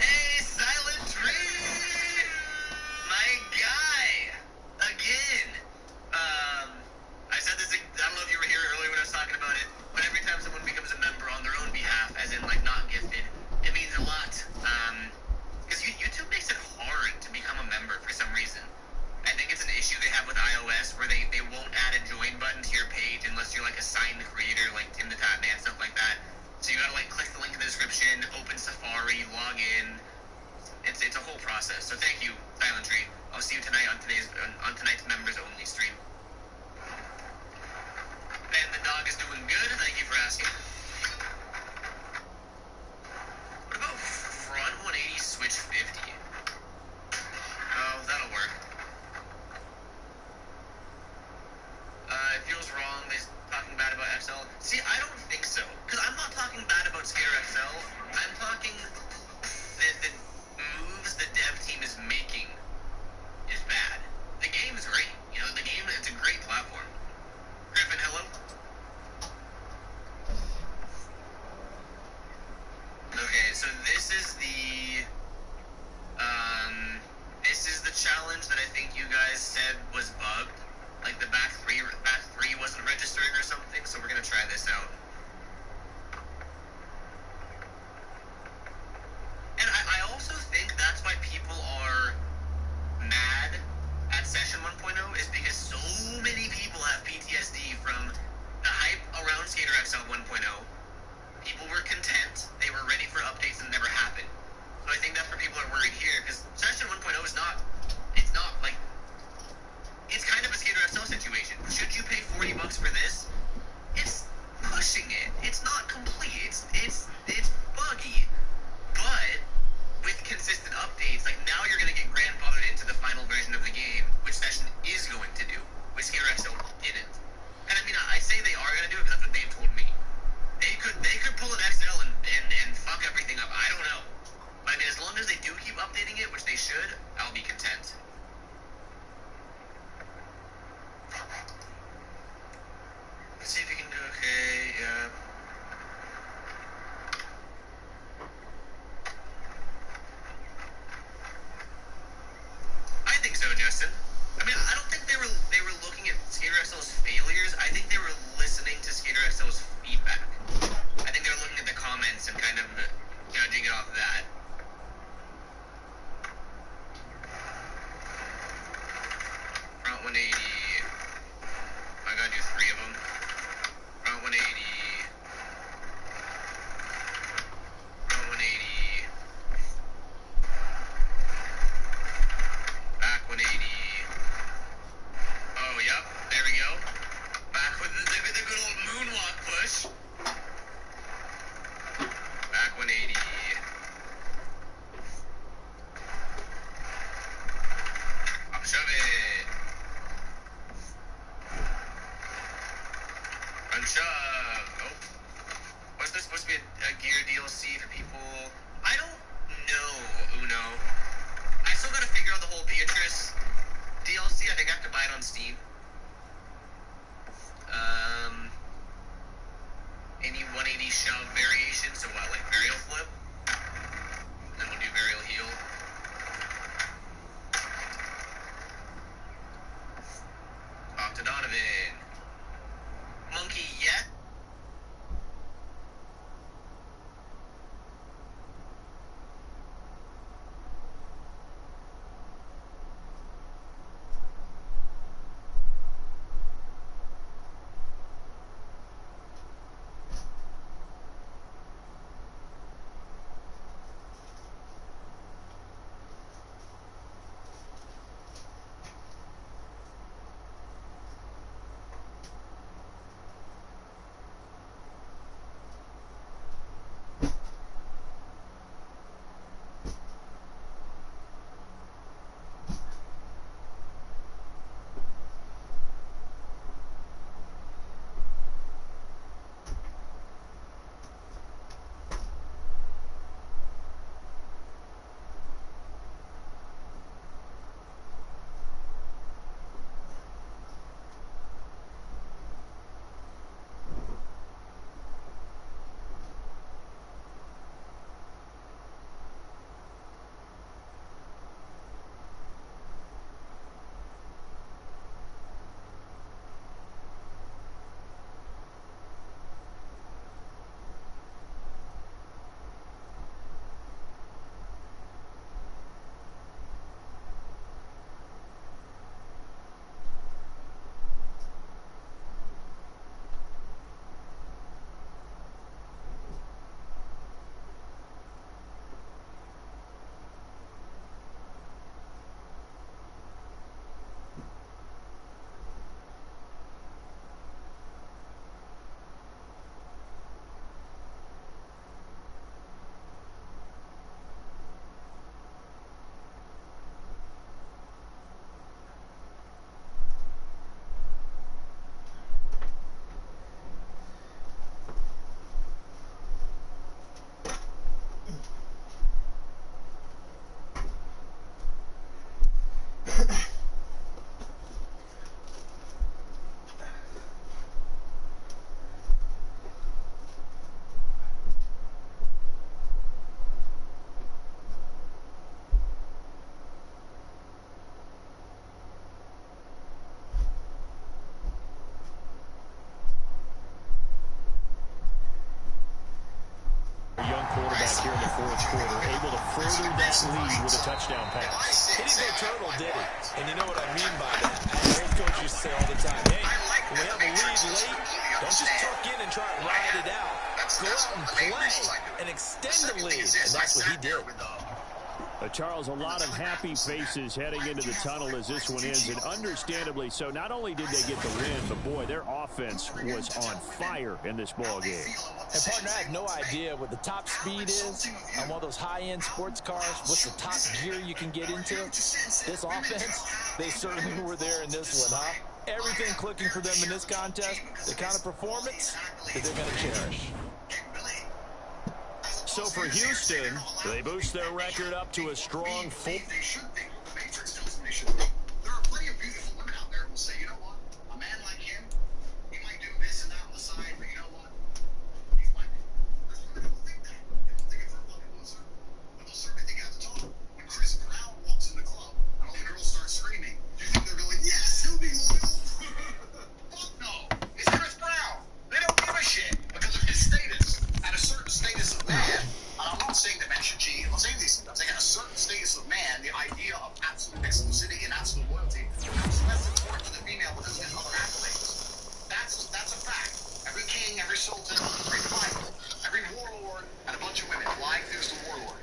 S2: Hey, silent tree! My process. So thank you, Silent Tree. I'll see you tonight on tonight's members only stream. Ben the dog is doing good. Thank you for asking. What about front 180 switch 50? Oh, that'll work. It feels wrong. They're talking bad about XL. See, I don't think so. Because I'm not talking bad about Skater XL. I'm talking the moves the dev team is making is bad. The game is great. You know, the game, it's a great platform. Griffin, hello? Okay, so this is the challenge that I think you guys said was bugged. Like the back three wasn't registering or something, so we're gonna try this out. And I also think that's why people are mad at Session 1.0 is because so many people have PTSD from the hype around Skater XL 1.0. People were content, they were ready for updates and never happened. So I think that's where people are worried here, because Session 1.0 is not like, it's kind of a Skater XL situation. Should you pay $40 for this? It's pushing it. It's not complete. It's buggy. But with consistent updates, like now you're going to get grandfathered into the final version of the game, which Session is going to do, which Skater XL didn't. And I mean, I say they are going to do it because that's what they've told me. They could pull an XL and fuck everything up. I don't know. But I mean, as long as they do keep updating it, which they should, I'll be content. Let's see if we can do okay. Yeah. I think so, Justin. I mean, I don't think they were looking at Skater XL's failures. I think they were listening to Skater XL's feedback. I think they were looking at the comments and kind of judging it off that. Front 180. I gotta do 3 of them. Front 180. Front 180. Back 180. Oh, yep. There we go. Back with the good old moonwalk push. Back 180. Up shove it. Front shove. Oh. Was this supposed to be a gear DLC for people? I don't know, Uno. I still gotta figure out the whole Beatrice DLC. I think I have to buy it on Steam. Any 180 shove variation, so what, like varial flip? Then we'll do varial heel. Talk to Donovan. Monkey yet?
S6: furthered that lead with a touchdown pass.
S7: He didn't go turtle, did he? And you know what I mean by that. Old coach used to say all the time, hey, when we have a lead late, don't just tuck in and try and ride it out. Go out and play and extend the lead. And that's what he did.
S6: Charles, a lot of happy faces heading into the tunnel as this one ends, and understandably so. Not only did they get the win, but boy, their offense was on fire in this ball game.
S7: And partner, I have no idea what the top speed is on one of those high-end sports cars. What's the top gear you can get into? This offense, they certainly were there in this one, huh? Everything clicking for them in this contest, the kind of performance that they're going to cherish.
S6: So for Houston, they boost their record up to a strong 4.
S1: They should think what the Matrix tells them they should. There are plenty of beautiful women out there who will say, you know what, a man like him, he might do this and that on the side, but you know what, he's my man. There's women who will think that. They won't think it for a fucking loser, but they'll certainly think it at the top. When Chris Brown walks in the club and all the girls start screaming, do you think they're going, yes, he'll be loyal? Fuck no. It's Chris Brown. They don't give a shit because of his status. At a certain status of man, and I'm not saying that men should cheat, I'm not saying these things, I'm saying at a certain status of man, the idea of absolute exclusivity and absolute loyalty becomes less important to the female because of his other accolades. That's a fact. Every king, every sultan, every pirate, every warlord, and a bunch of women. Why? Because the warlord.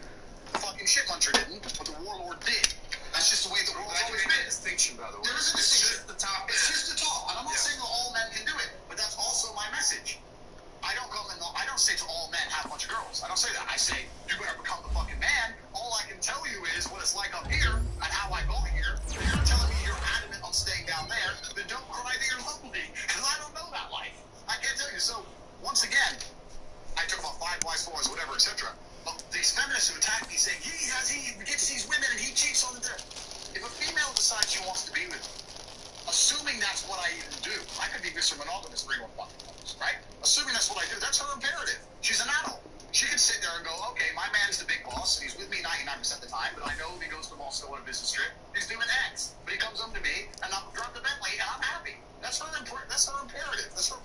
S1: The fucking shit muncher didn't, but the warlord did. That's just the way the world's always been.
S4: Distinction, by the way.
S1: There is a distinction.
S4: It's just the top.
S1: It's just the top. And I'm not saying that all men can do it, but that's also my message. I don't say to all men, have a bunch of girls. I don't say that. I say, you better become the fucking man. All I can tell you is what it's like up here and how I got here. If you're telling me you're adamant on staying down there, then don't cry that you're lonely, because I don't know that life. I can't tell you. So, once again, I talk about 5 wives, 4 wives, whatever, etc. But these feminists who attack me saying, he gets these women and he cheats on them. If a female decides she wants to be with me, assuming that's what I even do, I could be Mr. Monogamous 3 or 5. Right? Assuming that's what I do, that's her imperative. She's an adult. She can sit there and go, okay, my man's the big boss, and he's with me 99% of the time, but I know if he goes to Moscow on a business trip, he's doing X. But he comes home to me, and I'm driving the Bentley, and I'm happy. That's her imperative. That's her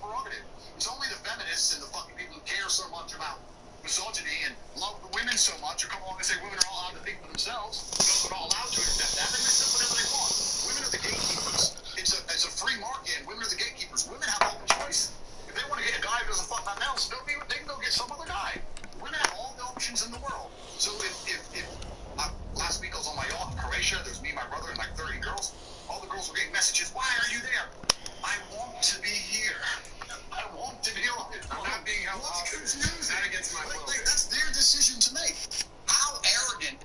S1: prerogative. It's only the feminists and the fucking people who care so much about misogyny and love the women so much who come along and say women are all allowed to think for themselves. They're not allowed to accept that. They accept whatever they want. Women are the gatekeepers. It's a free market, and women are the gatekeepers. Women have all the choice. If they want to get a guy who doesn't fuck nothing else, they can go get some other guy. Women have all the options in the world. So if last week I was on my yacht in Croatia, there's me, my brother, and like 30 girls. All the girls were getting messages, why are you there? I want to be here. I want to be on it. I'm not being held hostage. Not against my will. Like, that's their decision to make. How arrogant.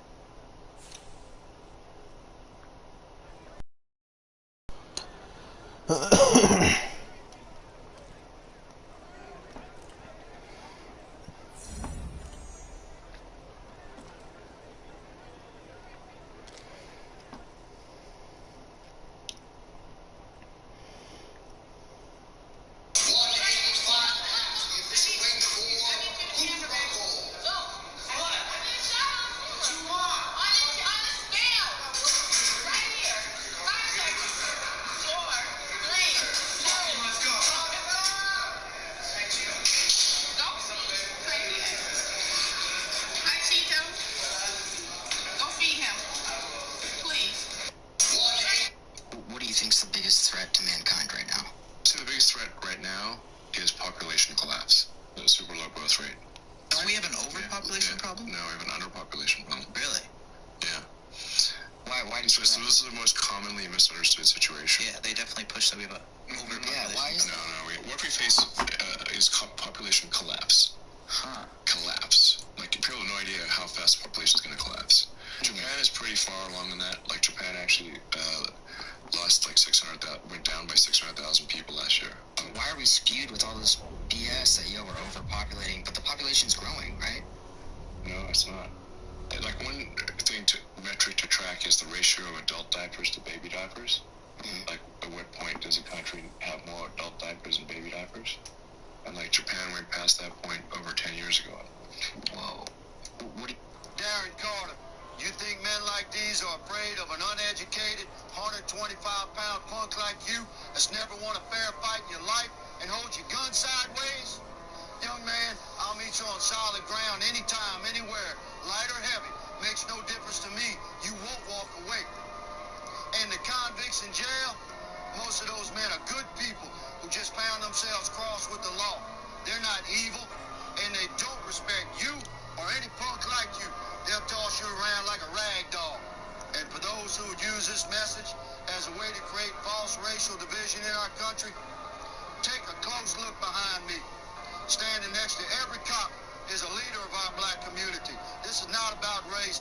S1: This is the most commonly misunderstood situation.
S2: Yeah, they definitely push that we have a overpopulation.
S1: Yeah, why is what we face is population collapse.
S2: Huh.
S1: Collapse. Like, people have no idea how fast the population is going to collapse. Japan is pretty far along in that. Like, Japan actually lost like 600,000, went down by 600,000 people last year.
S2: Why are we skewed with all this BS that, we're overpopulating, but the population's growing, right?
S1: No, it's not. Like, one metric to track is the ratio of adult diapers to baby diapers.
S2: Mm-hmm.
S1: Like, at what point does a country have more adult diapers than baby diapers? And like, Japan went past that point over 10 years ago.
S2: Whoa.
S12: Darren Carter, you think men like these are afraid of an uneducated, 125-pound punk like you that's never won a fair fight in your life and holds your gun sideways? Young man, I'll meet you on solid ground anytime, anywhere, light or heavy. Make weeks in jail, most of those men are good people who just found themselves crossed with the law. They're not evil, and they don't respect you or any punk like you. They'll toss you around like a rag doll. And for those who would use this message as a way to create false racial division in our country, take a close look behind me. Standing next to every cop is a leader of our black community. This is not about race.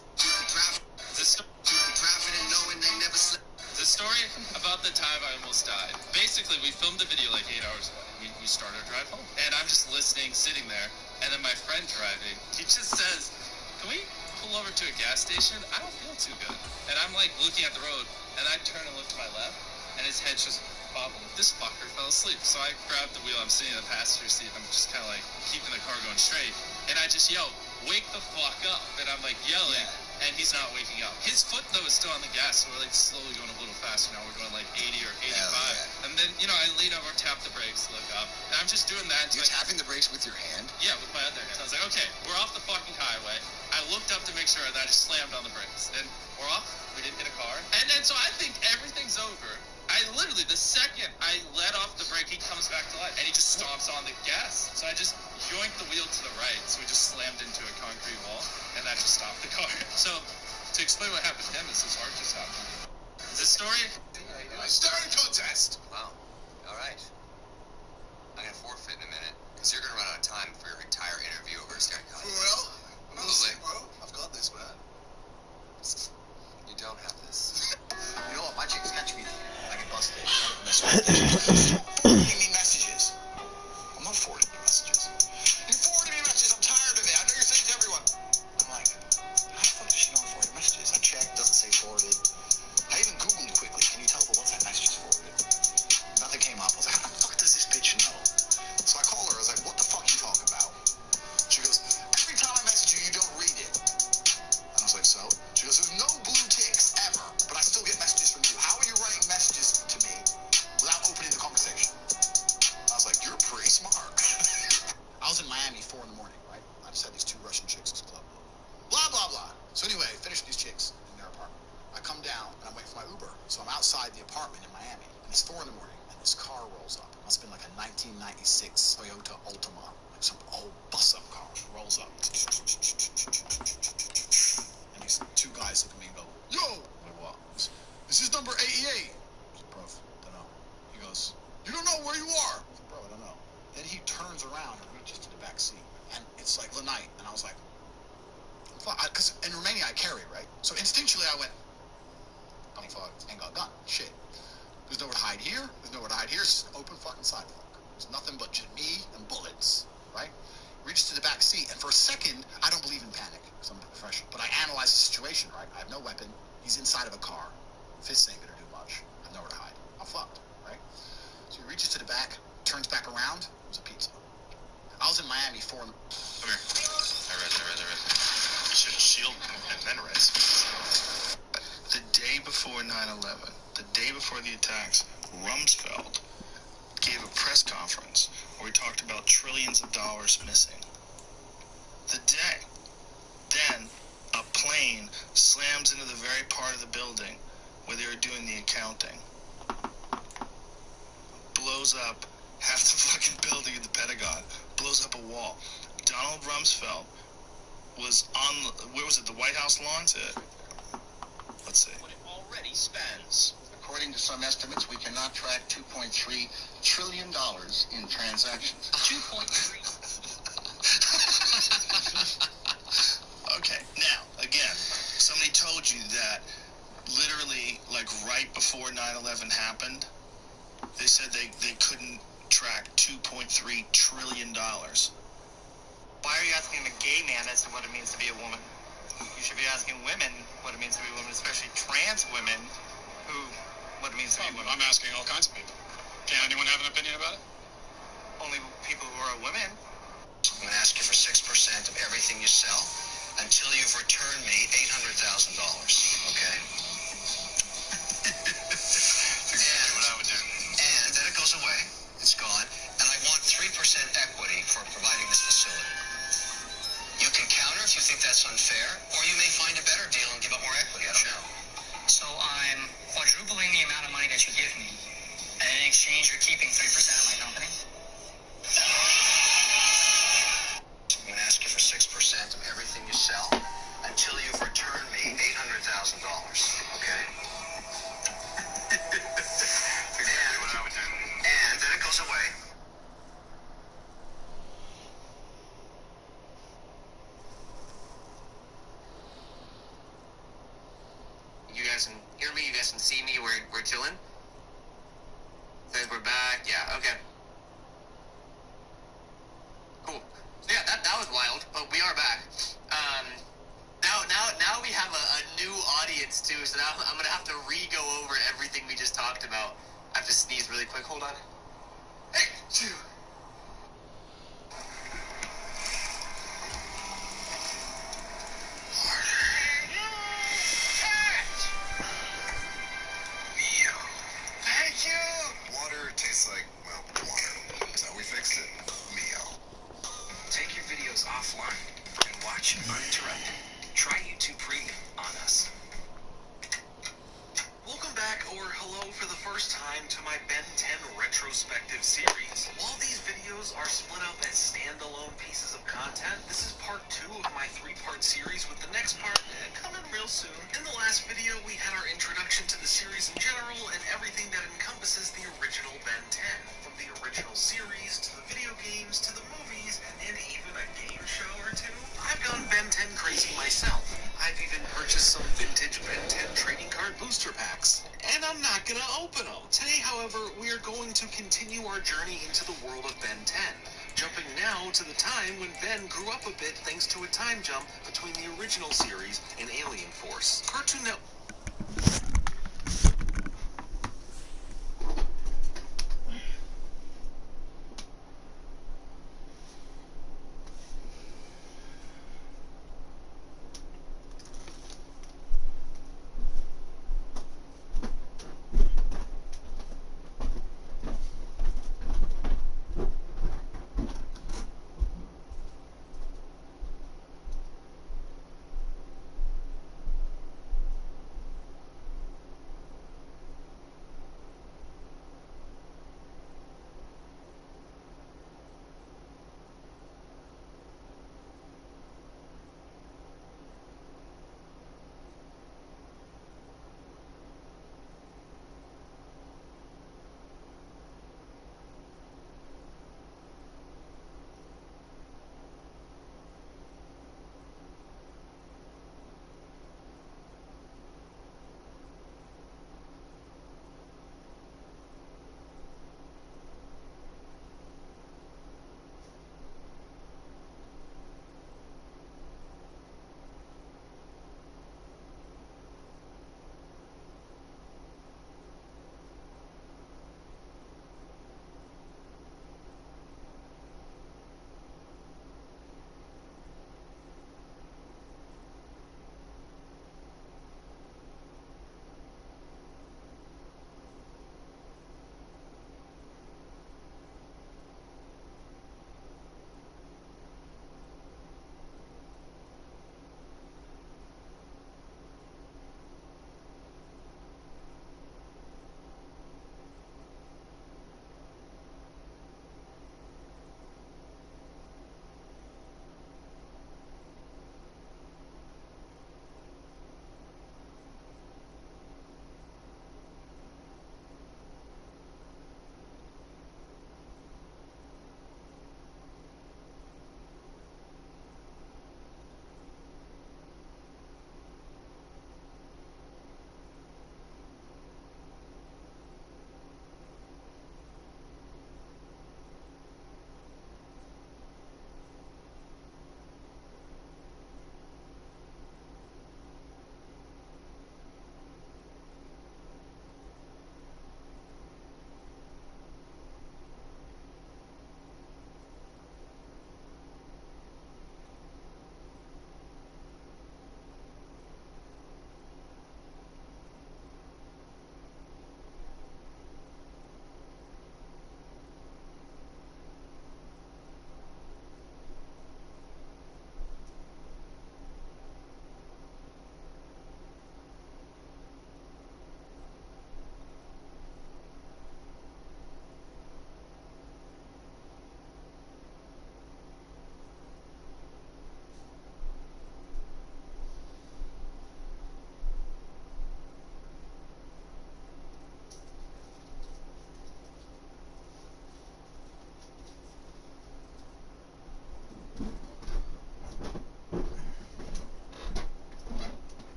S13: The story about the time I almost died. Basically, we filmed the video like 8 hours ago. We started our drive home. And I'm just listening, sitting there. And then my friend driving, he just says, can we pull over to a gas station? I don't feel too good. And I'm like looking at the road, and I turn and look to my left, and his head's just bobbling. This fucker fell asleep. So I grabbed the wheel. I'm sitting in the passenger seat. I'm just kind of like keeping the car going straight. And I just yell, wake the fuck up. And I'm like yelling. And he's not waking up. His foot, though, is still on the gas, so we're, like, slowly going a little faster now. We're going, like, 80 or 85. Yeah. And then, you know, I lean over, tap the brakes, look up. And I'm just doing that.
S1: You're tapping the brakes with your hand?
S13: Yeah, with my other hand. So I was like, okay, we're off the fucking highway. I looked up to make sure that I just slammed on the brakes. And we're off. We didn't hit a car. And then, so I think everything's over. I literally, the second I let off the brake, he comes back to life. And he just stomps on the gas. So I just yoinked the wheel to the right. So we just slammed into a concrete wall. And that just stopped the car. So to explain what happened to him is his heart just happened. The story?
S1: Starting contest!
S14: Wow. All right. I'm going to forfeit in a minute, because you're going to run out of time for your entire interview over a staring contest.
S1: Well, bro, I've got this, man.
S14: You don't have this.
S1: You know what? My chick's catching me. I get busted. Forwarding me messages. I'm not forwarding you messages. You're forwarding me messages. I'm tired of it. I know you're saying to everyone. I'm like, how the fuck does she know I'm forwarding messages? I checked. Doesn't say forwarded. I even Googled quickly. Can you tell the WhatsApp message is forwarded? Nothing came up. I was like, how the fuck does this bitch know? So I called her. I was like, what the fuck you talking about? She goes, every time I message you, you don't read it. And I was like, so? She goes, there's no blue ticks ever, but I still get messages from you. How are you writing messages to me without opening the conversation? I was like, you're pretty smart. I was in Miami 4 in the morning, right? I just had these 2 Russian chicks at the club. Blah, blah, blah. So anyway, I finished these chicks in their apartment. I come down, and I'm waiting for my Uber. So I'm outside the apartment in Miami, and it's 4 in the morning, and this car rolls up. It must have been like a 1996 Toyota Altima, like some old bus-up car. Rolls up. And these 2 guys look at me and go, yo! I'm like, what? This is number 88. I said, bro, don't know. He goes, you don't know where you are? I said, bro, I don't know. Then he turns around and reaches to the back seat. And it's like the night, and I was like, because in Romania I carry, right? So instinctually I went, I'm fucked, ain't got a gun. Shit. There's nowhere to hide here. There's nowhere to hide here. It's just an open fucking sidewalk. There's nothing but just me and bullets, right? Reaches to the back seat, and for a second, I don't believe in panic, because I'm a professional. But I analyze the situation, right? I have no weapon. He's inside of a car. Fists ain't gonna do much. I have nowhere to hide. I'm fucked, right? So he reaches to the back, turns back around. It was a pizza. I was in Miami 4 in the...
S14: Come here. I read. Should shield and then res.
S15: The day before 9/11, the day before the attacks, Rumsfeld gave a press conference where he talked about trillions of dollars missing. The day, then a plane slams into the very part of the building where they were doing the accounting. Blows up half the fucking building in the Pentagon. Blows up a wall. Donald Rumsfeld was on, where was it, the White House lawn to, let's see.
S14: What it already spends.
S12: According to some estimates, we cannot track $2.3 trillion in transactions.
S14: 2.3.
S15: Okay, now, again, somebody told you that literally, like, right before 9/11 happened, they said they couldn't track $2.3 trillion.
S2: Why are you asking a gay man as to what it means to be a woman? You should be asking women what it means to be a woman, especially trans women, what it means to be a woman.
S1: I'm asking all kinds of people. Can anyone have an opinion about it?
S2: Only people who are women.
S12: I'm going to ask you for 6% of everything you sell until you've returned me $800,000. Okay?
S14: What I would do.
S12: And then it goes away. It's gone. And I want 3% equity for providing this facility. You can counter if you think that's unfair, or you may find a better deal and give up more equity. I don't know.
S2: So I'm quadrupling the amount of money
S1: means you're keeping 3% of my company? I'm going to ask you for 6% of everything you sell until you've returned me $800,000. Okay?
S14: Exactly what I would do.
S1: And then it goes away.
S14: You guys can hear me, you guys can see me, we're chilling. Says we're back, yeah, okay. Cool. So yeah, that was wild, but we are back. Now we have a new audience too, so now I'm gonna have to re-go over everything we just talked about. I have to sneeze really quick, hold on. Hey, two.
S1: Thank you! Water tastes like, well, water. So we fixed it. Mio. Take your videos offline and watch uninterrupted. Try YouTube Premium on us. Welcome back, or hello for the first time, to my Ben 10 retrospective series. While these videos are split up as standalone pieces of content, this is part 2 of my 3-part series, with the next part coming real soon. In the last video, we had our introduction to the series in general and everything that encompasses the original Ben 10. From the original series, to the video games, to the movies, and even a game show or two. I've gone Ben 10 crazy myself. I've even purchased some vintage Ben 10 trading card booster packs. And I'm not gonna open them. Today, however, we are going to continue our journey into the world of Ben 10. Jumping now to the time when Ben grew up a bit thanks to a time jump between the original series and Alien Force. Cartoon Network.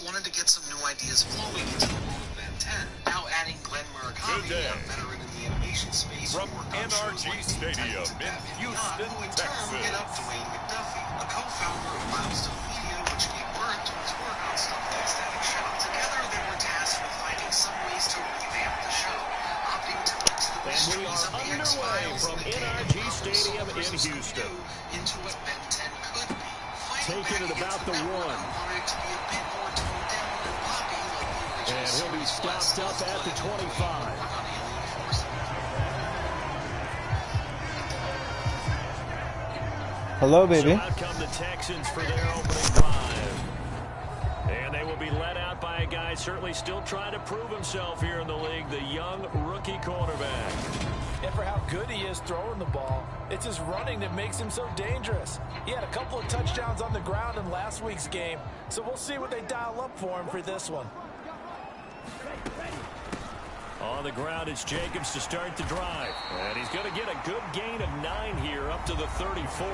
S15: wanted to get some new ideas flowing into the world of Ben 10. Now adding Glenn Murakami, a veteran in the animation space,
S5: from NRG Stadium in Houston, Texas.
S15: Hit up Dwayne McDuffie, a co-founder of Milestone Media, which gave birth to his work on Stuff Like Static Show. Together, they were tasked with finding some ways to revamp the show, opting to mix the mysteries of the X-Files
S6: from NRG Stadium in Houston.
S15: Into what Ben 10 could be.
S6: Taking it about the 1. And he'll be stopped up at the 25.
S3: Hello, baby.
S6: So out come the Texans for their opening drive. And they will be led out by a guy certainly still trying to prove himself here in the league, the young rookie quarterback.
S7: And for how good he is throwing the ball, it's his running that makes him so dangerous. He had a couple of touchdowns on the ground in last week's game, so we'll see what they dial up for him for this one.
S6: On the ground, it's Jacobs to start the drive. And he's going to get a good gain of 9 here up to the 34.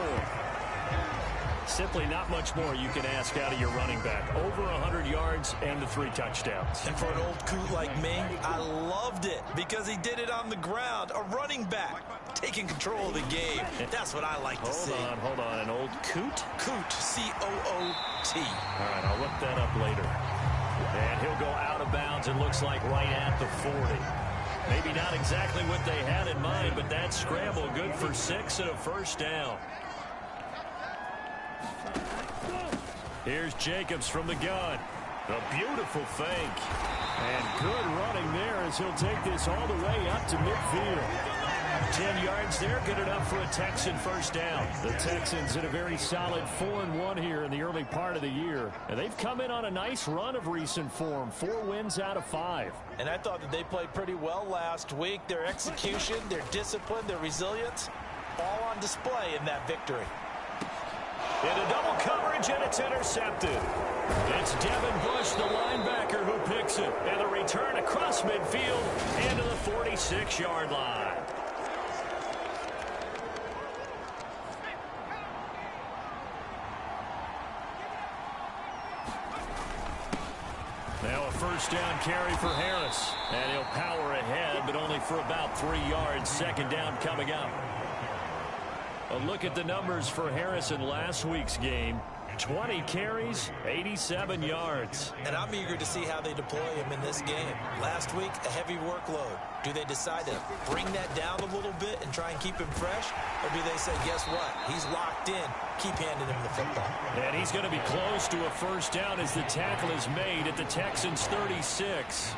S6: Simply not much more you can ask out of your running back. Over 100 yards and the 3 touchdowns.
S7: And for an old coot like me, I loved it because he did it on the ground. A running back taking control of the game. That's what I like to see.
S6: Hold on. An old coot?
S7: Coot, C-O-O-T.
S6: All right, I'll look that up later. And he'll go out of bounds, it looks like right at the 40. Maybe not exactly what they had in mind, but that scramble good for 6 and a first down. Here's Jacobs from the gun. A beautiful fake. And good running there as he'll take this all the way up to midfield. 10 yards there, good enough for a Texan first down. The Texans in a very solid 4-1 here in the early part of the year. And they've come in on a nice run of recent form. 4 wins out of 5.
S7: And I thought that they played pretty well last week. Their execution, their discipline, their resilience, all on display in that victory.
S6: Into double coverage, and it's intercepted. It's Devin Bush, the linebacker, who picks it. And the return across midfield and to the 46-yard line. Now a first down carry for Harris. And he'll power ahead, but only for about 3 yards. Second down coming up. A look at the numbers for Harris in last week's game. 20 carries, 87 yards.
S7: And I'm eager to see how they deploy him in this game. Last week, a heavy workload. Do they decide to bring that down a little bit and try and keep him fresh? Or do they say, guess what? He's locked in. Keep handing him the football.
S6: And he's going to be close to a first down as the tackle is made at the Texans' 36.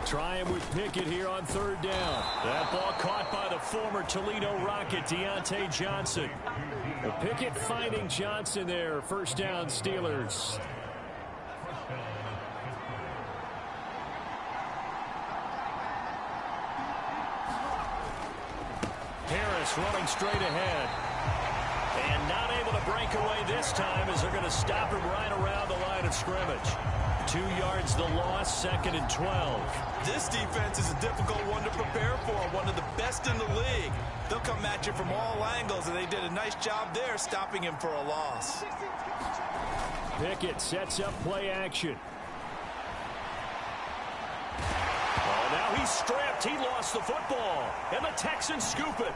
S6: Trying with Pickett here on third down. That ball caught by the former Toledo Rocket, Deontay Johnson. Well, Pickett finding Johnson there. First down, Steelers. Harris running straight ahead. And not able to break away this time as they're going to stop him right around the line of scrimmage. 2 yards the loss, 2nd and 12.
S7: This defense is a difficult one to prepare for, one of the best in the league. They'll come at you from all angles, and they did a nice job there stopping him for a loss.
S6: Pickett sets up play action. Oh, now he's stripped. He lost the football, and the Texans scoop it.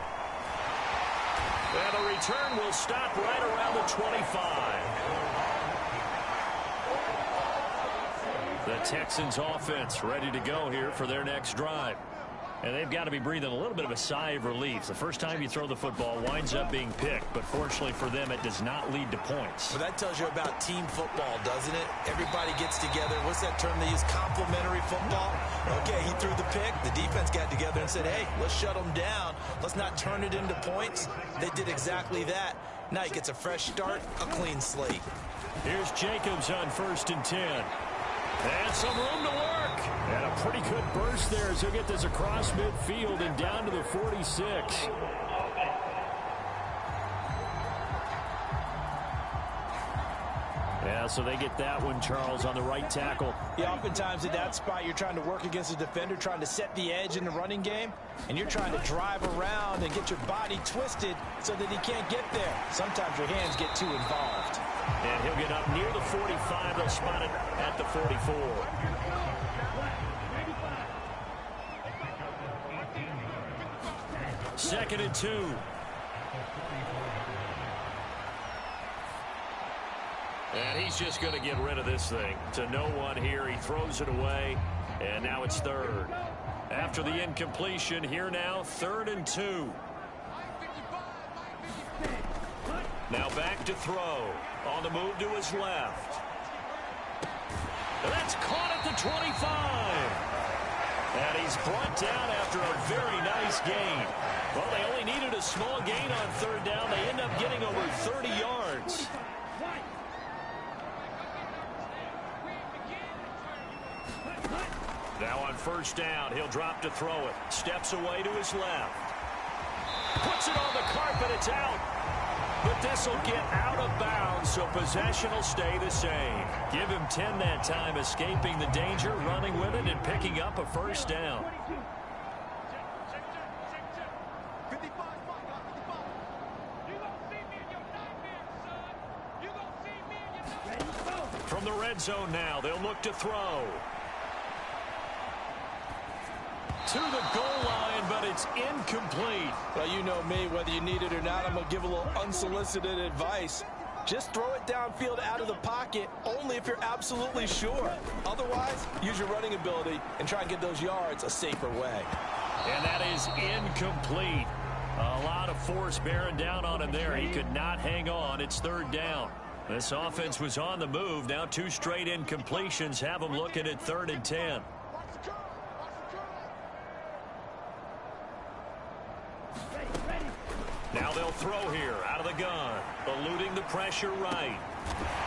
S6: And the return will stop right around the 25. The Texans offense ready to go here for their next drive. And they've got to be breathing a little bit of a sigh of relief. The first time you throw the football winds up being picked, but fortunately for them, it does not lead to points.
S7: Well, that tells you about team football, doesn't it? Everybody gets together. What's that term they use? Complementary football? Okay, he threw the pick. The defense got together and said, hey, let's shut them down. Let's not turn it into points. They did exactly that. Now he gets a fresh start, a clean slate.
S6: Here's Jacobs on 1st and 10. And some room to work. And a pretty good burst there as he'll get this across midfield and down to the 46. Yeah, So they get that one, Charles, on the right tackle.
S7: Yeah, oftentimes in that spot, you're trying to work against a defender, trying to set the edge in the running game, and you're trying to drive around and get your body twisted so that he can't get there. Sometimes your hands get too involved.
S6: And he'll get up near the 45. They'll spot it at the 44. Second and 2. And he's just going to get rid of this thing. To no one here. He throws it away. And now it's third. After the incompletion, here now, 3rd and 2. Now back to throw. On the move to his left. That's caught at the 25. And he's brought down after a very nice gain. Well, they only needed a small gain on 3rd down. They end up getting over 30 yards. Now on 1st down, he'll drop to throw it. Steps away to his left. Puts it on the carpet. It's out. But this will get out of bounds, so possession will stay the same. Give him 10 that time, escaping the danger, running with it, and picking up a 1st down. From the red zone now, they'll look to throw. To the goal line, but it's incomplete.
S7: Well, you know me, whether you need it or not, I'm going to give a little unsolicited advice. Just throw it downfield out of the pocket, only if you're absolutely sure. Otherwise, use your running ability and try and get those yards a safer way.
S6: And that is incomplete. A lot of force bearing down on him there. He could not hang on. It's 3rd down. This offense was on the move. Now 2 straight incompletions have them looking at 3rd and 10. Now they'll throw here out of the gun. Eluding the pressure right.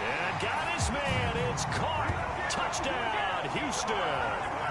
S6: And got his man. It's caught. Touchdown, Houston.